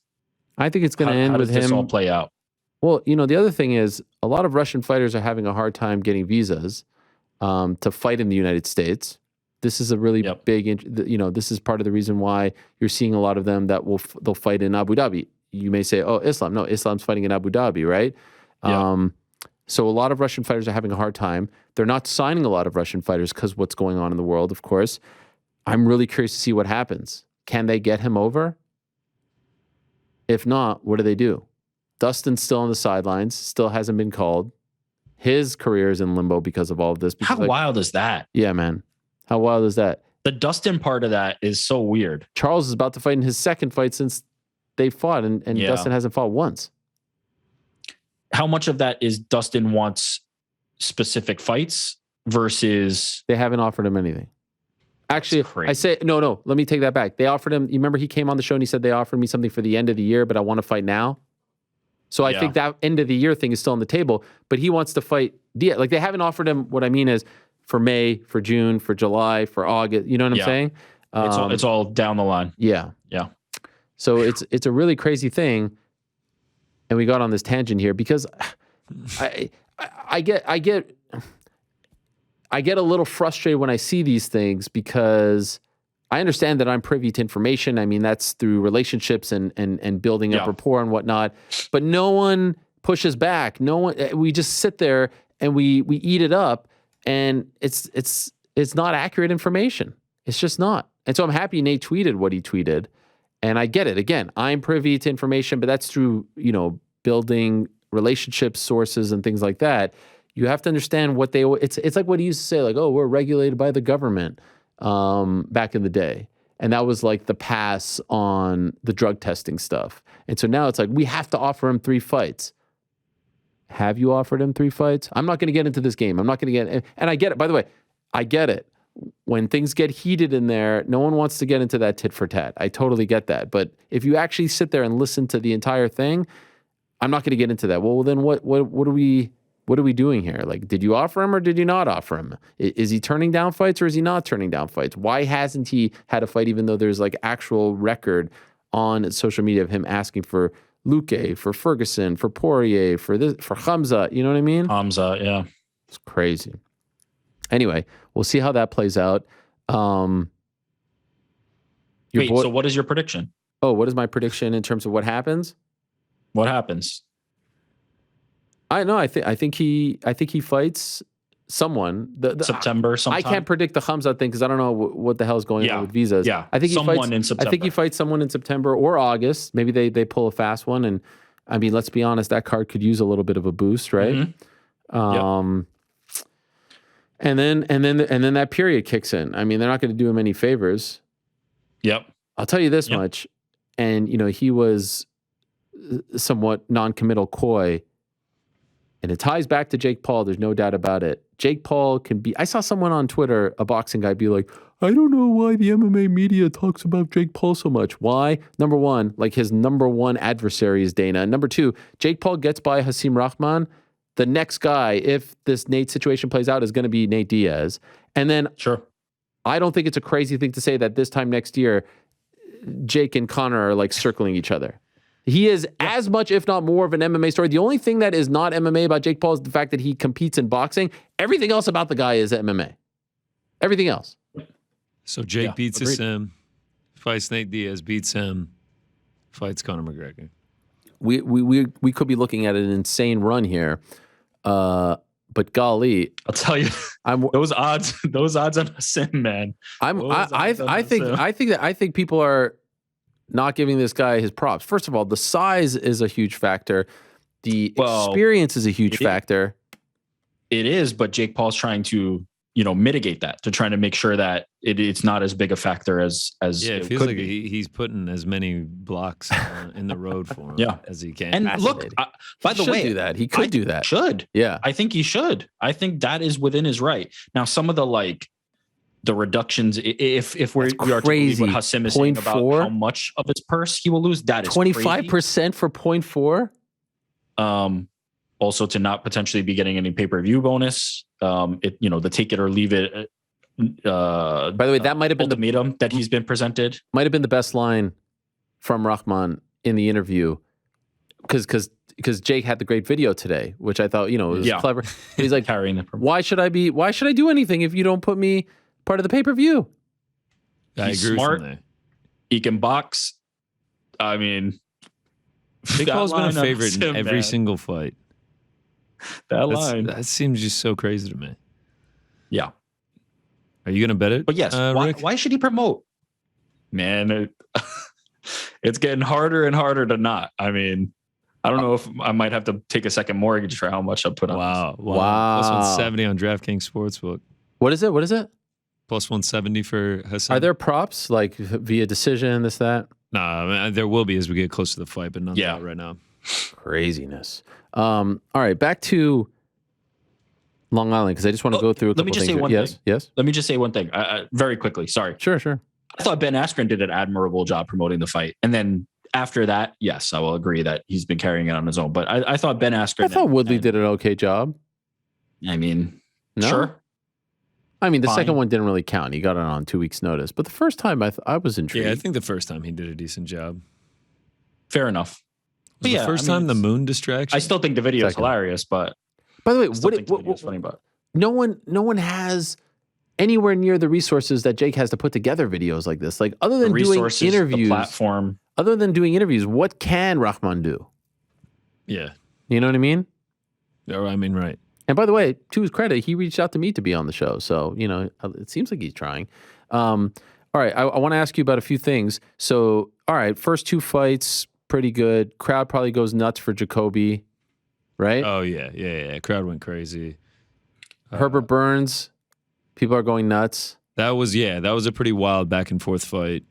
I think it's going to end with him. How does this all play out? Well, the other thing is a lot of Russian fighters are having a hard time getting visas to fight in the United States. This is a really big, this is part of the reason why you're seeing a lot of them that they'll fight in Abu Dhabi. You may say, oh, Islam. No, Islam's fighting in Abu Dhabi, right? Yeah. So a lot of Russian fighters are having a hard time. They're not signing a lot of Russian fighters because what's going on in the world, of course. I'm really curious to see what happens. Can they get him over? If not, what do they do? Dustin's still on the sidelines, still hasn't been called. His career is in limbo because of all of this. How wild is that? Yeah, man. How wild is that? The Dustin part of that is so weird. Charles is about to fight in his second fight since they fought, and Dustin hasn't fought once. How much of that is Dustin wants specific fights versus... They haven't offered him anything. Actually, I say, no, let me take that back. They offered him, you remember he came on the show and he said they offered me something for the end of the year, but I want to fight now. So I think that end of the year thing is still on the table, but he wants to fight Diaz. Like they haven't offered him, what I mean is, for May, for June, for July, for August. You know what I'm saying? It's all down the line. Yeah. Yeah. So it's a really crazy thing. And we got on this tangent here because I get a little frustrated when I see these things because I understand that I'm privy to information. I mean, that's through relationships and building up rapport and whatnot. But no one pushes back. No one. We just sit there and we eat it up. And it's not accurate information. It's just not. And so I'm happy Nate tweeted what he tweeted. And I get it. Again, I'm privy to information, but that's through, building relationships, sources, and things like that. You have to understand what it's like what he used to say, like, oh, we're regulated by the government back in the day. And that was like the pass on the drug testing stuff. And so now it's like, we have to offer him 3 fights. Have you offered him 3 fights? I'm not going to get into this game. I'm not going to get, and I get it. By the way, I get it. When things get heated in there, no one wants to get into that tit for tat. I totally get that. But if you actually sit there and listen to the entire thing, I'm not going to get into that. Well, then what are we doing here? Like, did you offer him or did you not offer him? Is he turning down fights or is he not turning down fights? Why hasn't he had a fight even though there's like actual record on social media of him asking for Luque, for Ferguson, for Poirier, for Khamzat. You know what I mean? Hamza, yeah. It's crazy. Anyway, we'll see how that plays out. So what is your prediction? Oh, what is my prediction in terms of what happens? What happens? I think he fights someone. September sometime? I can't predict the Khamzat thing because I don't know what the hell is going on with visas. Yeah, I think someone in September. I think he fights someone in September or August. Maybe they pull a fast one. And I mean, let's be honest, that card could use a little bit of a boost, right? Mm-hmm. And then that period kicks in. I mean, they're not going to do him any favors. Yep. I'll tell you this much. And he was somewhat non-committal, coy. And it ties back to Jake Paul. There's no doubt about it. Jake Paul can be... I saw someone on Twitter, a boxing guy, be like, I don't know why the MMA media talks about Jake Paul so much. Why? Number one, like his number one adversary is Dana. And number two, Jake Paul gets by Hasim Rahman. The next guy, if this Nate situation plays out, is going to be Nate Diaz. And then I don't think it's a crazy thing to say that this time next year, Jake and Conor are like circling each other. He is as much, if not more, of an MMA story. The only thing that is not MMA about Jake Paul is the fact that he competes in boxing. Everything else about the guy is MMA. Everything else. So Jake beats Hasim, fights Nate Diaz, beats him, fights Conor McGregor. We could be looking at an insane run here. But golly, I'll tell you, those odds on Hasim, man. I think people are not giving this guy his props. First of all, the size is a huge factor. The experience is a huge factor. It is, but Jake Paul's trying to, mitigate that, to trying to make sure that it's not as big a factor as it feels like he's putting as many blocks in the road for him as he can. And look, by the way, do that. He could do that. Yeah, I think he should. I think that is within his right. Now, some of the reductions, if we are crazy, what Hasim is saying about how much of his purse he will lose, that is 25% for 0.4. Also, to not potentially be getting any pay-per-view bonus. The take it or leave it. By the way, that might have been ultimatum that he's been presented. Might have been the best line from Rahman in the interview, because Jake had the great video today, which I thought was clever. He's like, why should I do anything if you don't put me part of the pay-per-view? He's smart. He can box. I mean, Jake Paul's been a favorite in every single fight. That seems just so crazy to me. Yeah. Are you going to bet it? But yes, why should he promote? Man, it's getting harder and harder to not. I mean, I don't know if I might have to take a second mortgage for how much I put on. Wow. Plus 170 on DraftKings Sportsbook. What is it? Plus 170 for Hasim. Are there props like via decision, this, that? Nah, there will be as we get close to the fight, but none right now. Craziness. All right, back to Long Island, because I just want to go through a couple things. Yes. Let me just say one thing very quickly. Sorry. Sure. I thought Ben Askren did an admirable job promoting the fight. And then after that, yes, I will agree that he's been carrying it on his own. But I thought Ben Askren... I thought Woodley did an okay job. I mean, no? Sure. I mean, the second one didn't really count. He got it on 2 weeks' notice. But the first time, I was intrigued. Yeah, I think the first time he did a decent job. Fair enough. Was the first time the moon distraction? I still think the video is hilarious, but... By the way, what's funny about it? No one has anywhere near the resources that Jake has to put together videos like this. Like, other than doing interviews... The platform. Other than doing interviews, what can Rahman do? Yeah. You know what I mean? I mean, right. And by the way, to his credit, he reached out to me to be on the show. So, it seems like he's trying. All right, I want to ask you about a few things. So, all right, first two fights, pretty good. Crowd probably goes nuts for Jacoby, right? Oh, yeah. Crowd went crazy. Herbert Burns, people are going nuts. That was a pretty wild back and forth fight.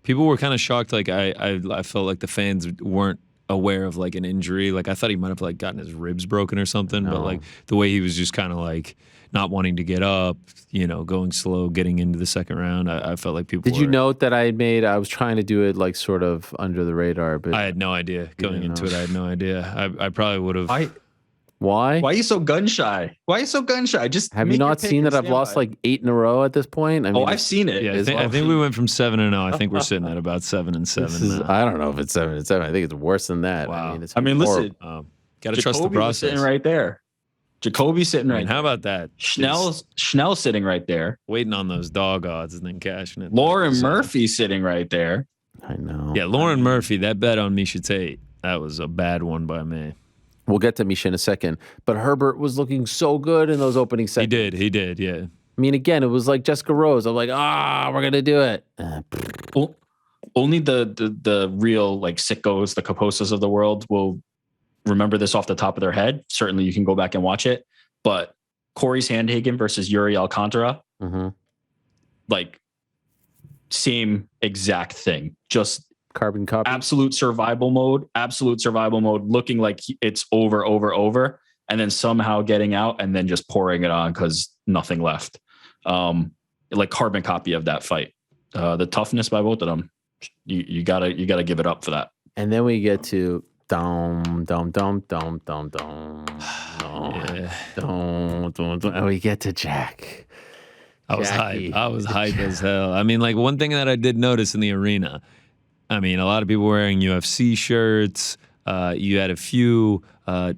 People were kind of shocked. Like, I felt like the fans weren't aware of like an injury. Like, I thought he might have like gotten his ribs broken or something, but like the way he was just kind of like not wanting to get up, going slow, getting into the second round. I felt like people. Did you note that I was trying to do it like sort of under the radar, but I had no idea going into it. I had no idea. I probably would have. Why? Why are you so gun shy? Why are you so gun shy? Just Have you make your not pick seen and that I've stand lost by it. like 8 in a row at this point? I mean, I've seen it. Yeah, As I well. think we went from 7-0. I think we're sitting at about 7-7 this is, now. I don't know if it's 7-7. I think it's worse than that. Wow. It's I mean, horrible. listen, Got to trust the Jacoby was sitting process. right there. Jacoby's sitting I right mean, there. how about that? Schnell sitting right there. Waiting on those dog odds and then cashing it. Lauren Murphy sitting right there. I know. Yeah, Lauren Murphy, that bet on Misha Tate, that was a bad one by me. We'll get to Misha in a second. But Herbert was looking so good in those opening seconds. He did, yeah. I mean, again, it was like Jessica Rose. I'm like, we're going to do it. Well, only the real like sickos, the Kaposas of the world will remember this off the top of their head. Certainly you can go back and watch it. But Corey Sandhagen versus Yuri Alcantara, like same exact thing. Just Carbon copy. absolute survival mode, looking like it's over, and then somehow getting out and then just pouring it on because nothing left. Like carbon copy of that fight. The toughness by both of them, you gotta give it up for that. And then we get to and we get to Jack. I was Jackie. hype. I was hype as hell. I mean, like one thing that I did notice in the arena, I mean, a lot of people wearing UFC shirts. You had a few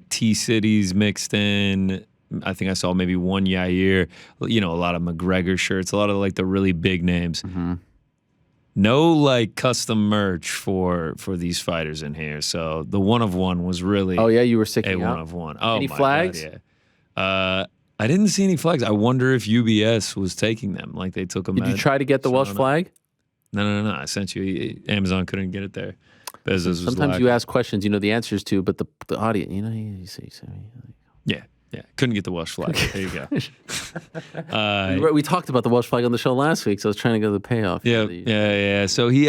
T-Cities mixed in. I think I saw maybe one Yair. You know, a lot of McGregor shirts, a lot of like the really big names. No like custom merch for these fighters in here. So the one of one was really Oh yeah, you were a sticking one out. of one. Oh, Any my flags? God, yeah. I didn't see any flags. I wonder if UBS was taking them. Like they took them. Did you try to get the Welsh flag? No. I sent you. Amazon couldn't get it there. Bezos was Sometimes lacking. you ask questions, you know the answers to, but the audience, you know, you say. Yeah. Couldn't get the Welsh flag. There you go. We talked about the Welsh flag on the show last week, so I was trying to go to the payoff. Yeah. So he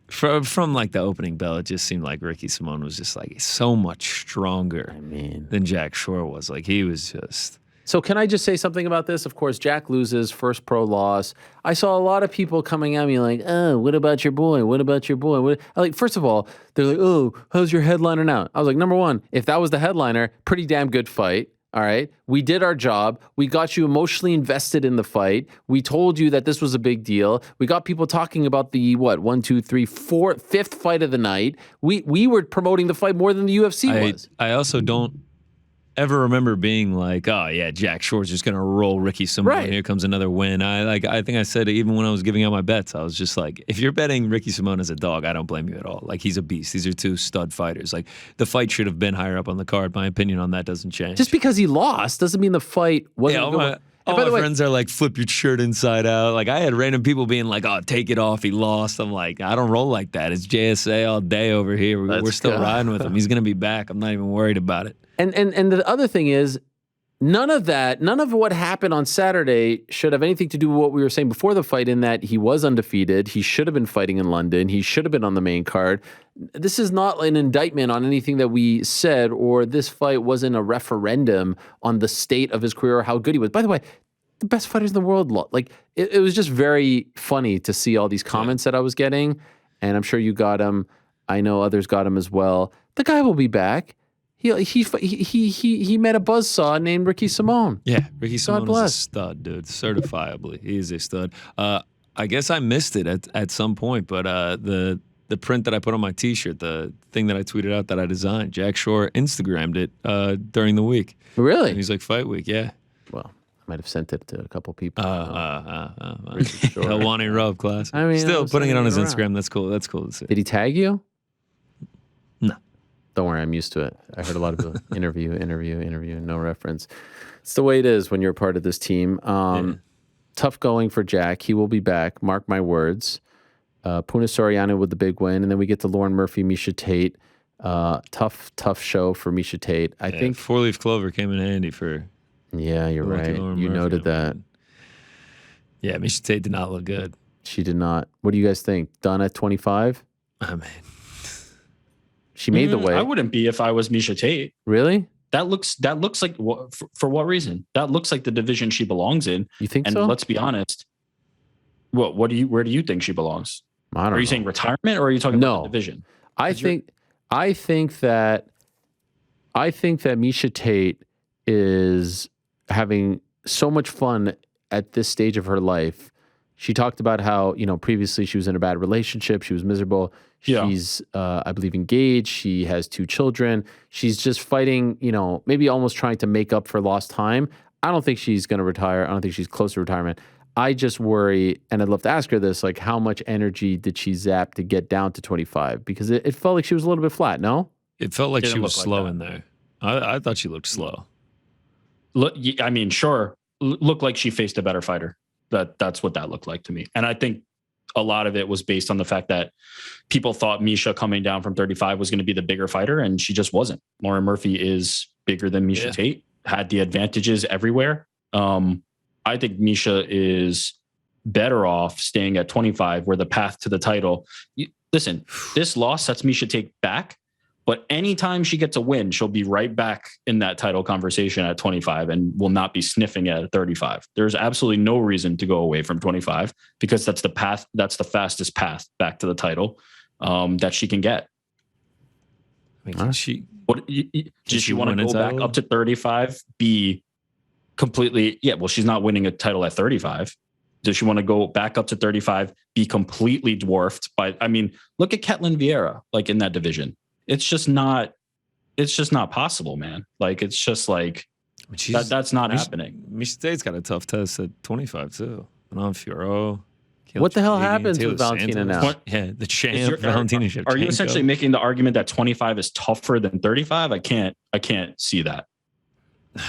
from like the opening bell, it just seemed like Ricky Simone was just like so much stronger than Jack Shore was. Like he was just. So can I just say something about this? Of course, Jack loses, first pro loss. I saw a lot of people coming at me like, oh, what about your boy? What about your boy? Like, first of all, they're like, oh, how's your headliner now? I was like, number one, if that was the headliner, pretty damn good fight. All right. We did our job. We got you emotionally invested in the fight. We told you that this was a big deal. We got people talking about the, 5th fight of the night. We were promoting the fight more than the UFC was. I also don't ever remember being like, oh yeah, Jack Shore's just gonna roll Ricky Simone. Right. Here comes another win. I think I said it even when I was giving out my bets. I was just like, if you're betting Ricky Simone as a dog, I don't blame you at all. Like he's a beast. These are two stud fighters. Like the fight should have been higher up on the card. My opinion on that doesn't change. Just because he lost doesn't mean the fight wasn't all good. my, And all by my the way, friends are like, flip your shirt inside out. Like I had random people being like, oh, take it off. He lost. I'm like, I don't roll like that. It's JSA all day over here. We're still riding with him. He's gonna be back. I'm not even worried about it. And the other thing is, none of what happened on Saturday should have anything to do with what we were saying before the fight, in that he was undefeated. He should have been fighting in London. He should have been on the main card. This is not an indictment on anything that we said, or this fight wasn't a referendum on the state of his career or how good he was. By the way, the best fighters in the world. Like it was just very funny to see all these comments that I was getting, and I'm sure you got them. I know others got them as well. The guy will be back. He met a buzzsaw named Ricky Simone. Yeah, Ricky Simone is a bless. stud, dude. Certifiably, he is a stud. I guess I missed it at some point, but the print that I put on my T-shirt, the thing that I tweeted out that I designed, Jack Shore Instagrammed it during the week. Really? And he's like, fight week, yeah. Well, I might have sent it to a couple people. Helwani Rub class. I mean, I still was putting it sending on his it around. Instagram. That's cool. That's cool to see. Did he tag you? No. Don't worry, I'm used to it. I heard a lot of people interview, no reference. It's the way it is when you're a part of this team. Tough going for Jack. He will be back. Mark my words. Puna Soriano with the big win, and then we get to Lauren Murphy, Misha Tate. Tough show for Misha Tate. I think 4-leaf clover came in handy for. Yeah, you're right. Lauren You Murphy noted on that. one. Yeah, Misha Tate did not look good. She did not. What do you guys think? Done at 25? I mean, She made the weight. I wouldn't be if I was Misha Tate. Really? That looks like for what reason? That looks like the division she belongs in. You think And so? let's be honest. Where do you think she belongs? I don't know. Are you saying retirement, or are you talking No. about the division? I think that I think that Miesha Tate is having so much fun at this stage of her life. She talked about how, previously she was in a bad relationship. She was miserable. Yeah. She's, I believe, engaged. She has 2 children. She's just fighting, maybe almost trying to make up for lost time. I don't think she's going to retire. I don't think she's close to retirement. I just worry, and I'd love to ask her this, like, how much energy did she zap to get down to 25? Because it felt like she was a little bit flat, no? It felt like Didn't she was look like slow that. in there. I thought she looked slow. Look, I mean, sure, looked like she faced a better fighter. That's what that looked like to me. And I think a lot of it was based on the fact that people thought Miesha coming down from 35 was going to be the bigger fighter, and she just wasn't. Lauren Murphy is bigger than Miesha Tate, had the advantages everywhere. I think Miesha is better off staying at 25, where the path to the title. Listen, this loss sets Miesha Tate back, but anytime she gets a win, she'll be right back in that title conversation at 25 and will not be sniffing at 35. There's absolutely no reason to go away from 25 because that's the path. That's the fastest path back to the title that she can get. I mean, does she want to go back up to 35? Be completely, well, she's not winning a title at 35. Does she want to go back up to 35, be completely dwarfed by, look at Ketlin Vieira, like in that division. It's just not possible, man. Like, it's just like, that's not happening. Miesha Tate's got a tough test at 25 too. Manon Fiorot. What the hell happens with Valentina now? The champ, Valentina. Are you essentially making the argument that 25 is tougher than 35? I can't see that.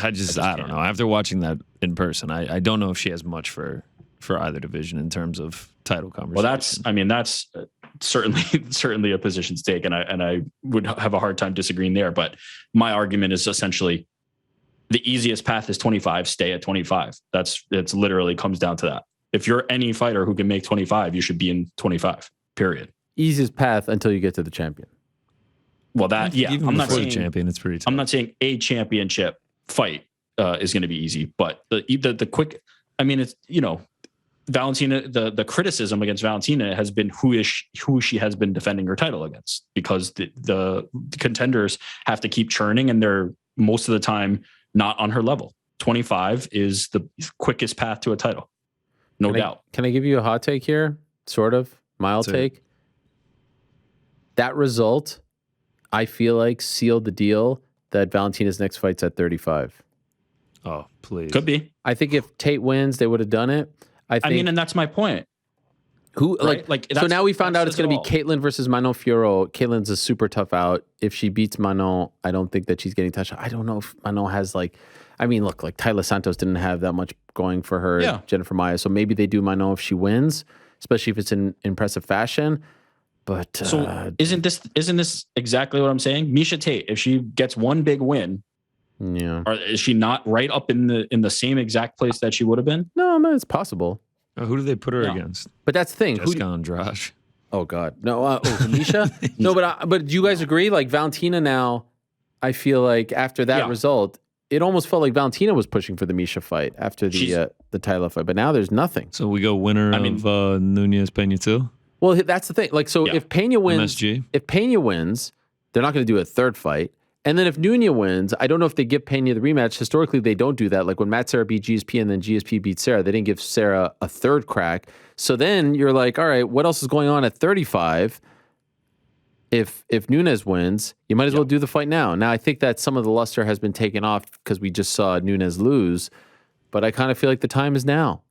I don't know. After watching that in person, I don't know if she has much for either division in terms of title conversation. Well, that's certainly a position to take, and I would have a hard time disagreeing there. But my argument is essentially the easiest path is 25. Stay at 25. It's literally comes down to that. If you're any fighter who can make 25, you should be in 25. Period. Easiest path until you get to the champion. Well, Even I'm not saying the champion. It's pretty tough. I'm not saying a championship fight is going to be easy, but the quick. It's Valentina. The criticism against Valentina has been who she has been defending her title against, because the contenders have to keep churning, and they're most of the time not on her level. 25 is the quickest path to a title. No doubt. Can I give you a hot take here? Sort of. Mild take. That result, I feel like, sealed the deal that Valentina's next fight's at 35. Oh, please. Could be. I think if Tate wins, they would have done it. And that's my point. So now we found out it's going to be Caitlin versus Manon Fiorot. Caitlin's a super tough out. If she beats Manon, I don't think that she's getting touched. I don't know if Manon has look, Tyler Santos didn't have that much going for her. Yeah. Jennifer Maia. So maybe they do Manon if she wins, especially if it's in impressive fashion. But so isn't this exactly what I'm saying? Miesha Tate, if she gets one big win, is she not right up in the same exact place that she would have been? No, it's possible. Who do they put her against? But that's the thing. Jessica Andrade. Oh God, no. Miesha. No, but do you guys agree? Like Valentina now, I feel like after that result, it almost felt like Valentina was pushing for the Miesha fight after the Tyler fight. But now there's nothing. So we go winner of Nunez Pena too. Well, that's the thing. Like, so if Pena wins, they're not going to do a third fight. And then if Nunes wins, I don't know if they give Pena the rematch. Historically, they don't do that. Like when Matt Serra beat GSP and then GSP beat Serra, they didn't give Serra a third crack. So then you're like, all right, what else is going on at 35? If Nunes wins, you might as well do the fight now. Now, I think that some of the luster has been taken off because we just saw Nunes lose, but I kind of feel like the time is now.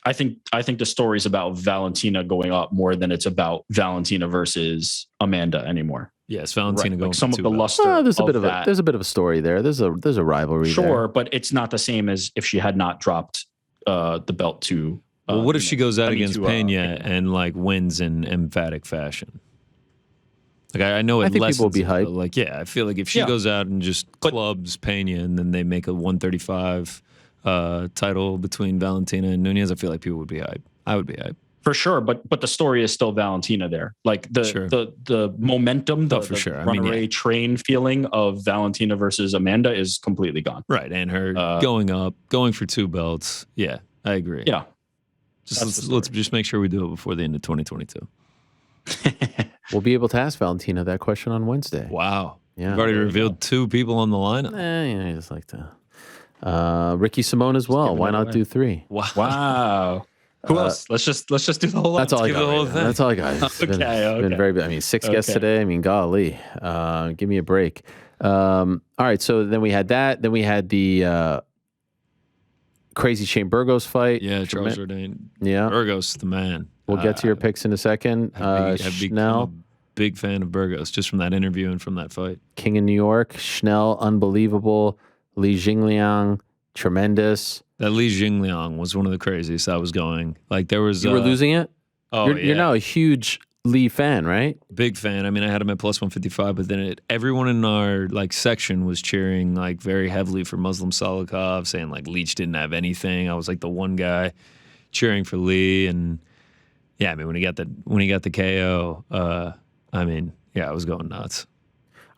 I think the story's about Valentina going up more than it's about Valentina versus Amanda anymore. Yes, Valentina going some of the luster. There's a bit of a story there. There's a rivalry. Sure, but it's not the same as if she had not dropped the belt to. Well, what if she goes out against Pena and wins in emphatic fashion? Like I know I think people will be hyped. I feel like if she goes out and just clubs Pena and then they make a 135 title between Valentina and Nunes, I feel like people would be hyped. I would be hyped. For sure, but the story is still Valentina there. Like the momentum, the runaway train feeling of Valentina versus Amanda is completely gone. Right, and her going for 2 belts. Yeah, I agree. Yeah. Let's just make sure we do it before the end of 2022. We'll be able to ask Valentina that question on Wednesday. Wow. Yeah. You've already revealed 2 people on the lineup. I just like to. Ricky Simone as well. giving Why it not away. do 3? Wow. Who else? Let's just do the whole. That's all I give got. the whole right now. thing. That's all I got. It's been Okay. very. I mean, 6 guests Okay. today. I mean, golly, give me a break. All right. So then we had that. Then we had the crazy Shane Burgos fight. Yeah, Charles Jourdain. Yeah. Burgos, the man. We'll get to your picks in a second. I've become Schnell, a big fan of Burgos just from that interview and from that fight. King of New York. Schnell, unbelievable. Li Jingliang, tremendous. That Li Jingliang was one of the craziest I was going. Like there was You were losing it? Oh, You're now a huge Lee fan, right? big fan. I mean, I had him at plus 155, but then everyone in our like section was cheering like very heavily for Muslim Salikov, saying like Leach didn't have anything. I was like the one guy cheering for Lee, and yeah, I mean when he got the KO, I mean, yeah, I was going nuts.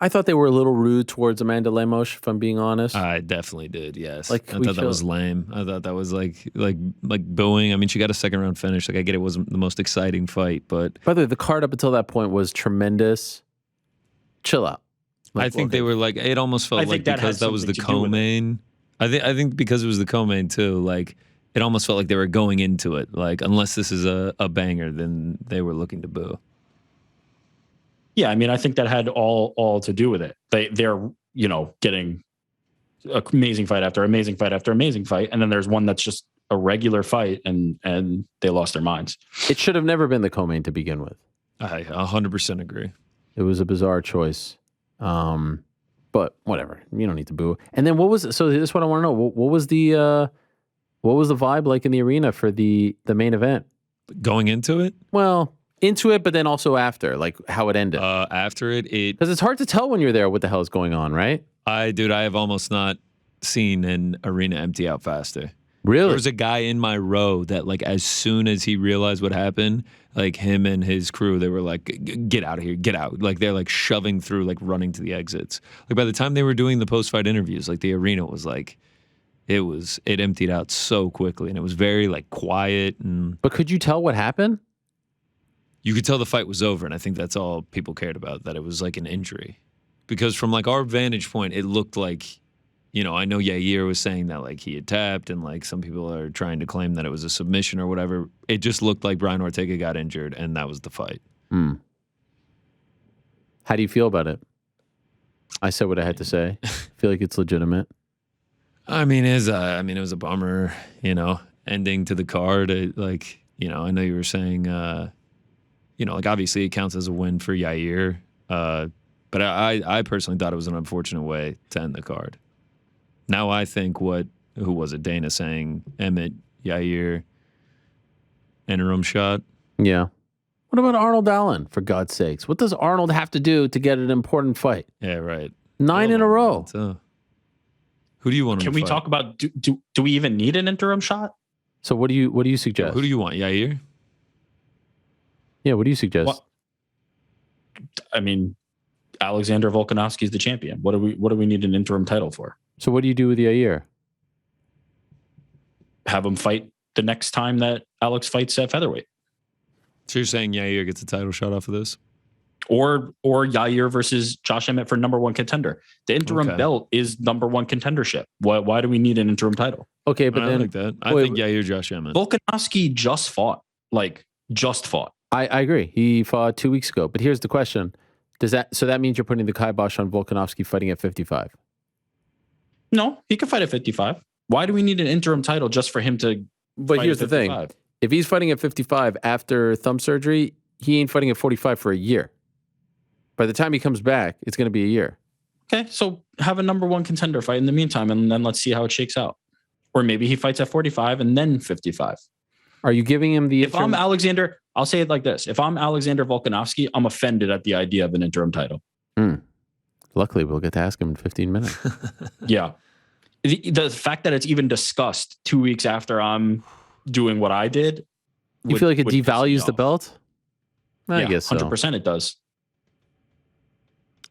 I thought they were a little rude towards Amanda Lemos, if I'm being honest. I definitely did. Yes, Like, I we thought that feel- was lame. I thought that was like booing. I mean, she got a second round finish. Like I get it wasn't the most exciting fight, but By the way, the card up until that point was tremendous. Chill out. I think they were like it almost felt I like think that had because that was the something to do with it. co-main. I think because it was the co-main too. Like it almost felt like they were going into it. Like unless this is a banger, then they were looking to boo. Yeah, I mean, I think that had all to do with it. They're getting amazing fight after amazing fight after amazing fight, and then there's one that's just a regular fight, and they lost their minds. It should have never been the co-main to begin with. I 100% agree. It was a bizarre choice. But whatever. You don't need to boo. And then what was so this is what I want to know. What was the vibe like in the arena for the main event? Going into it, Well, into it, but then also after, like how it ended. after it, Because it's hard to tell when you're there what the hell is going on, right? I have almost not seen an arena empty out faster. Really? There was a guy in my row that, like, as soon as he realized what happened, like him and his crew, they were like, "Get out of here, get out!" Like they're like shoving through, like running to the exits. Like by the time they were doing the post-fight interviews, like the arena was like, it emptied out so quickly, and it was very like quiet, and But could you tell what happened? you could tell the fight was over. And I think that's all people cared about, that it was like an injury, because from like our vantage point, it looked like. I know Yair was saying that like he had tapped, and like some people are trying to claim that it was a submission or whatever. It just looked like Brian Ortega got injured, and that was the fight. How do you feel about it? I said what I had to say. Feel like it's legitimate. I mean, it was a bummer, ending to the card. I know you were saying, like obviously it counts as a win for Yair, but I personally thought it was an unfortunate way to end the card. Now I think who was it? Dana saying Emmett, Yair, interim shot. Yeah. What about Arnold Allen, for God's sakes? What does Arnold have to do to get an important fight? Yeah, right. 9 in a row. So, who do you want? Can we talk about do we even need an interim shot? So what do you suggest? Who do you want? Yair? Yeah, what do you suggest? What? I mean, Alexander Volkanovski is the champion. What do we need an interim title for? So what do you do with Yair? Have him fight the next time that Alex fights at featherweight, So you're saying Yair gets a title shot off of this? or Yair versus Josh Emmett for number one contender. The interim Okay. belt is number one contendership. Why do we need an interim title? Okay, but I then like that. I wait, think Yair, Josh Emmett. Volkanovski just fought. I agree. He fought 2 weeks ago. But here's the question: so that means you're putting the kibosh on Volkanovski fighting at 55? No, he could fight at 55. Why do we need an interim title just for him to? But fight here's at the thing: 55? if he's fighting at 55 after thumb surgery, he ain't fighting at 45 for a year. By the time he comes back, it's going to be a year. Okay, so have a number one contender fight in the meantime, and then let's see how it shakes out. Or maybe he fights at 45 and then 55. Are you giving him the? If I'm Alexander, I'll say it like this: if I'm Alexander Volkanovski, I'm offended at the idea of an interim title. Luckily, we'll get to ask him in 15 minutes. Yeah, the fact that it's even discussed 2 weeks after I'm doing what I did, You feel like it would piss me devalues the off. belt? I Yeah, guess so. 100% it does.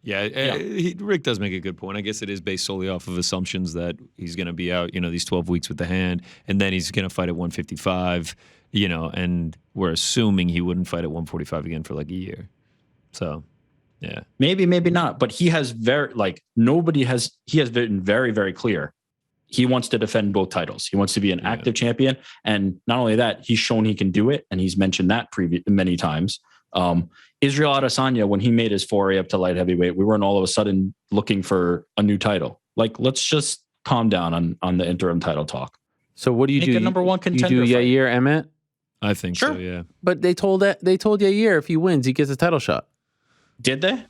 Yeah, Rick does make a good point. I guess it is based solely off of assumptions that he's going to be out, these 12 weeks with the hand, and then he's going to fight at 155, and we're assuming he wouldn't fight at 145 again for like a year. So, Yeah. Maybe not. But he has he has been very, very clear. He wants to defend both titles. He wants to be an active champion. And not only that, he's shown he can do it. And he's mentioned that many times. Israel Adesanya, when he made his foray up to light heavyweight, we weren't all of a sudden looking for a new title. Like, let's just calm down on the interim title talk. So what do you Make do? a number one contender. You do fight. Yair Emmett? I think Sure. so, yeah. But they told Yair if he wins, he gets a title shot. Did they?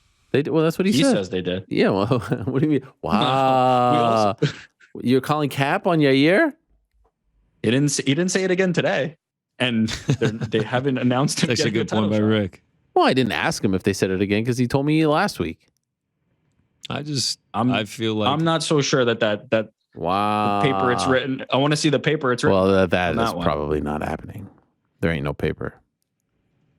Well, that's what he He said. says they did. Yeah. Well, what do you mean? Wow. You're calling cap on Yair? He didn't say it again today, and they haven't announced him. That's a getting good point by title shot. Rick. Well, I didn't ask him if they said it again because he told me last week. I feel like I'm not so sure that Wow. the paper it's written. I want to see the paper it's written. Well, that on is that one. probably not happening. There ain't no paper.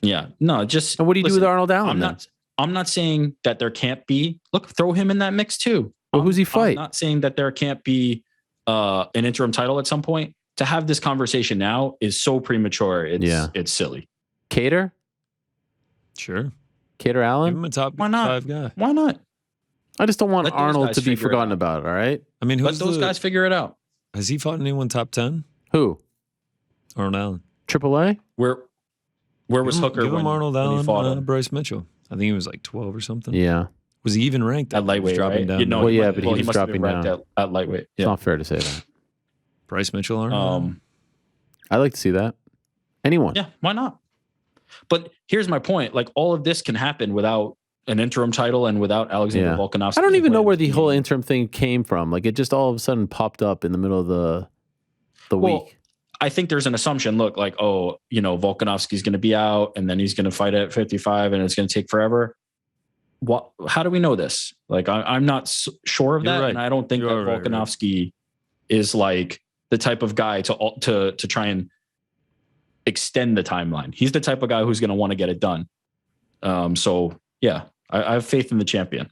Yeah, no, just. And what do you do with Arnold Allen? I'm then? I'm not saying that there can't be. Look, throw him in that mix too. Well, who's he I'm fight? not saying that there can't be an interim title at some point. To have this conversation now is so premature. It's silly. Cater? sure. Cater Give Allen? him a top Why not? 5 guy. Why not? I just don't want Let those Arnold guys to be figure it forgotten out. about, all right? I mean, Let who's those guys figure it out. Has he fought anyone top 10? Who? Arnold Allen. AAA? Where was Hooker Give him when, Arnold when he Allen, fought him? Bryce Mitchell. I think he was like 12 or something. Yeah. Was he even ranked? At He was lightweight, dropping right? down. You know, Well, yeah, but he was must have been dropping ranked at lightweight. It's Yeah. not fair to say that. Bryce Mitchell, Arnold Allen? I'd like to see that. Anyone. Yeah, why not? But here's my point. Like, all of this can happen without an interim title and without Alexander Yeah. Volkanovski. I don't even know win. where the whole interim thing came from. Like, it just all of a sudden popped up in the middle of the Well, week. I think there's an assumption. Look, like, Volkanovski's going to be out, and then he's going to fight at 55, and it's going to take forever. What? How do we know this? Like, I'm not sure of You're that, right. and I don't think You that are right, Volkanovski is like the type of guy to try and extend the timeline. He's the type of guy who's going to want to get it done. So yeah, I have faith in the champion.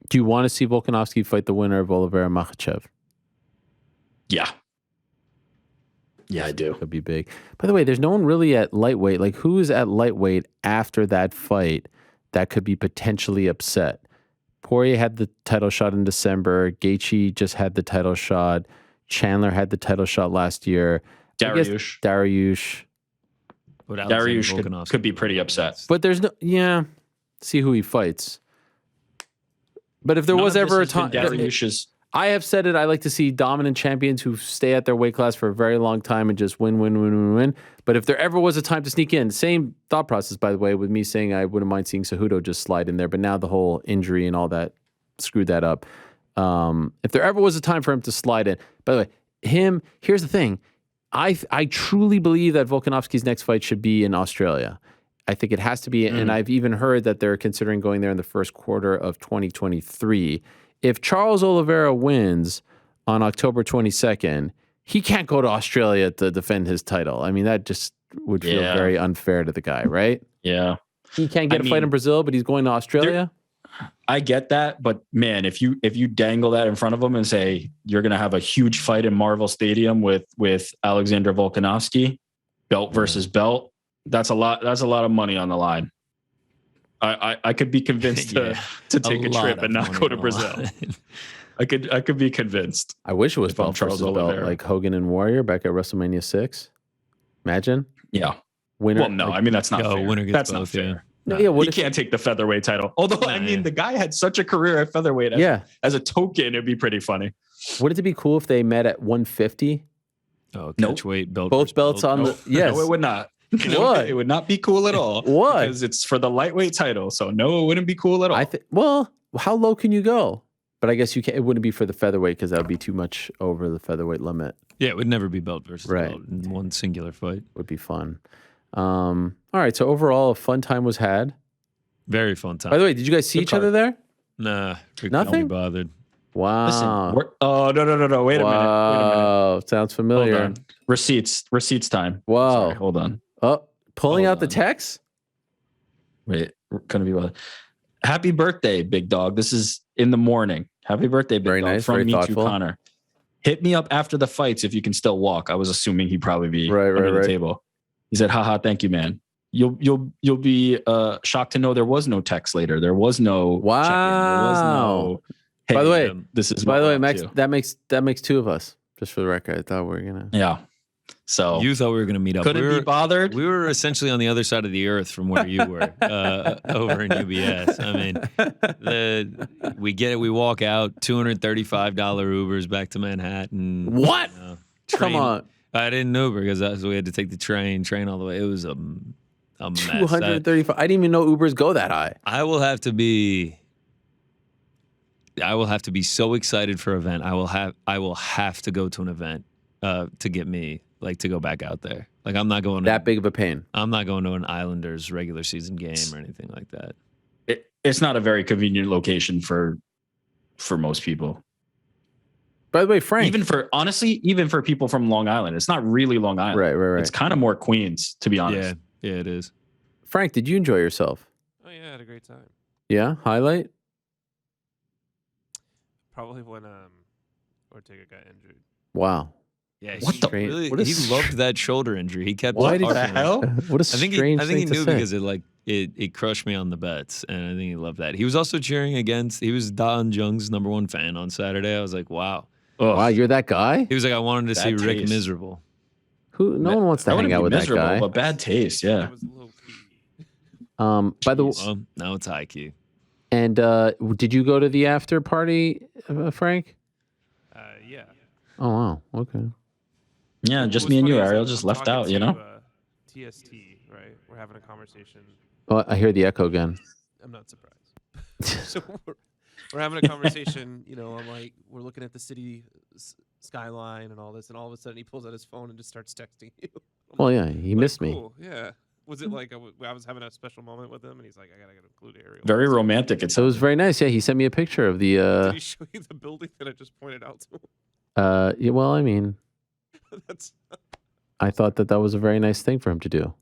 Do you want to see Volkanovski fight the winner of Oliveira Makhachev? Yeah. Yeah, I do. Could be big. By the way, there's no one really at lightweight. Like, who is at lightweight after that fight that could be potentially upset? Poirier had the title shot in December. Gaethje just had the title shot. Chandler had the title shot last year. Dariush. Dariush. But Alexander Dariush Volkanovski could be pretty upset. But there's no, see who he fights. But if there was ever a time, Dariush's. I have said it, I like to see dominant champions who stay at their weight class for a very long time and just win. But if there ever was a time to sneak in, same thought process, by the way, with me saying I wouldn't mind seeing Cejudo just slide in there, but now the whole injury and all that screwed that up. If there ever was a time for him to slide in, by the way, here's the thing. I truly believe that Volkanovski's next fight should be in Australia. I think it has to be, and I've even heard that they're considering going there in the first quarter of 2023. If Charles Oliveira wins on October 22nd, he can't go to Australia to defend his title. I mean, that just would feel very unfair to the guy, right? Yeah. He can't get a fight in Brazil, but he's going to Australia. I get that, but man, if you dangle that in front of him and say you're going to have a huge fight in Marvel Stadium with Alexander Volkanovski, belt versus belt, that's a lot of money on the line. I could be convinced to take a trip and not go to Brazil. I could be convinced. I wish it was If I'm belt Charles versus belt, Oliveira. like Hogan and Warrior back at WrestleMania 6. Imagine. Yeah. Winner. Well, no, I mean, that's not fair. Winner gets That's both, not fair. What He if, can't take the featherweight title. Although, I mean, the guy had such a career at featherweight. As a token, it'd be pretty funny. would it be cool if they met at 150? Oh, Nope. catch weight, belt. Both versus belts belt. on the yes. No, it would not. What? It would not be cool at all. What? Because it's for the lightweight title. So no, it wouldn't be cool at all. I think. Well, how low can you go? But I guess you can't. It wouldn't be for the featherweight because that would be too much over the featherweight limit. Yeah, it would never be belt versus Right. belt in one singular fight. Would be fun. All right. So overall, a fun time was had. Very fun time. By the way, did you guys see Good each other there? Nah, Rick Nothing? can't be bothered. Wow. Listen, no. Wait a minute. Wow. Sounds Hold familiar. on. Receipts time. Wow. Sorry, hold on. Oh, pulling Hold out the on. text? Wait, gonna be well. Happy birthday, big dog. This is in the morning. Happy birthday, big Very dog. nice, From very me thoughtful. to Connor. Hit me up after the fights if you can still walk. I was assuming he'd probably be Right, under right. the table. He said, haha, thank you, man. You'll be shocked to know there was no text later. There was no check-in. There was no. Hey, By the way, this is by the way, what Max, we're up to. that makes two of us. Just for the record, I thought we were gonna. Yeah. So You thought we were going to meet up. couldn't be bothered. We were essentially on the other side of the earth from where you were, over in UBS. I mean, we get it. We walk out, $235 Ubers back to Manhattan. What? Train. Come on. I didn't Uber because we had to take the train all the way. It was a mess. 235. I didn't even know Ubers go that high. I will have to be so excited for an event. I will have to go to an event to get me to go back out there. Like I'm not going That big of a pain. I'm not going to an Islanders regular season game or anything like that. It's not a very convenient location for most people. By the way, Frank. Even for people from Long Island, it's not really Long Island. Right. It's kind of more Queens, to be honest. Yeah, it is. Frank, did you enjoy yourself? Oh yeah, I had a great time. Yeah. Highlight. Probably when Ortega got injured. Wow. Yeah, What he the- really, what a he str- loved that shoulder injury. He kept. Why did What the harping on it. hell? What a I think strange he thing to knew say. because it crushed me on the bets, and I think he loved that. He was also cheering against. He was Don Jung's #1 fan on Saturday. I was like, wow. Ugh. Wow, you're that guy? He was like, I wanted to see Bad Rick taste. miserable. Who? No one wants to I hang wouldn't out be with that miserable, guy. but bad taste. Yeah. It was low key. By the way, Jeez. Now it's high key. and did you go to the after party, Frank? Yeah. Oh wow. Okay. Yeah, What just was me and you, funny is Ariel, I'm just left talking out, you to, know? TST, right? We're having a conversation. Oh, I hear the echo again. I'm not surprised. So we're having a conversation, I'm like, we're looking at the city skyline and all this, and all of a sudden he pulls out his phone and just starts texting you. I'm Well, like, yeah, he missed me. cool, yeah. Was it like I was having a special moment with him, and he's like, I gotta include Ariel. Very romantic. So it was very nice. Yeah, he sent me a picture of the. Did he show you the building that I just pointed out to him? Yeah, well, I mean, That's I thought that was a very nice thing for him to do.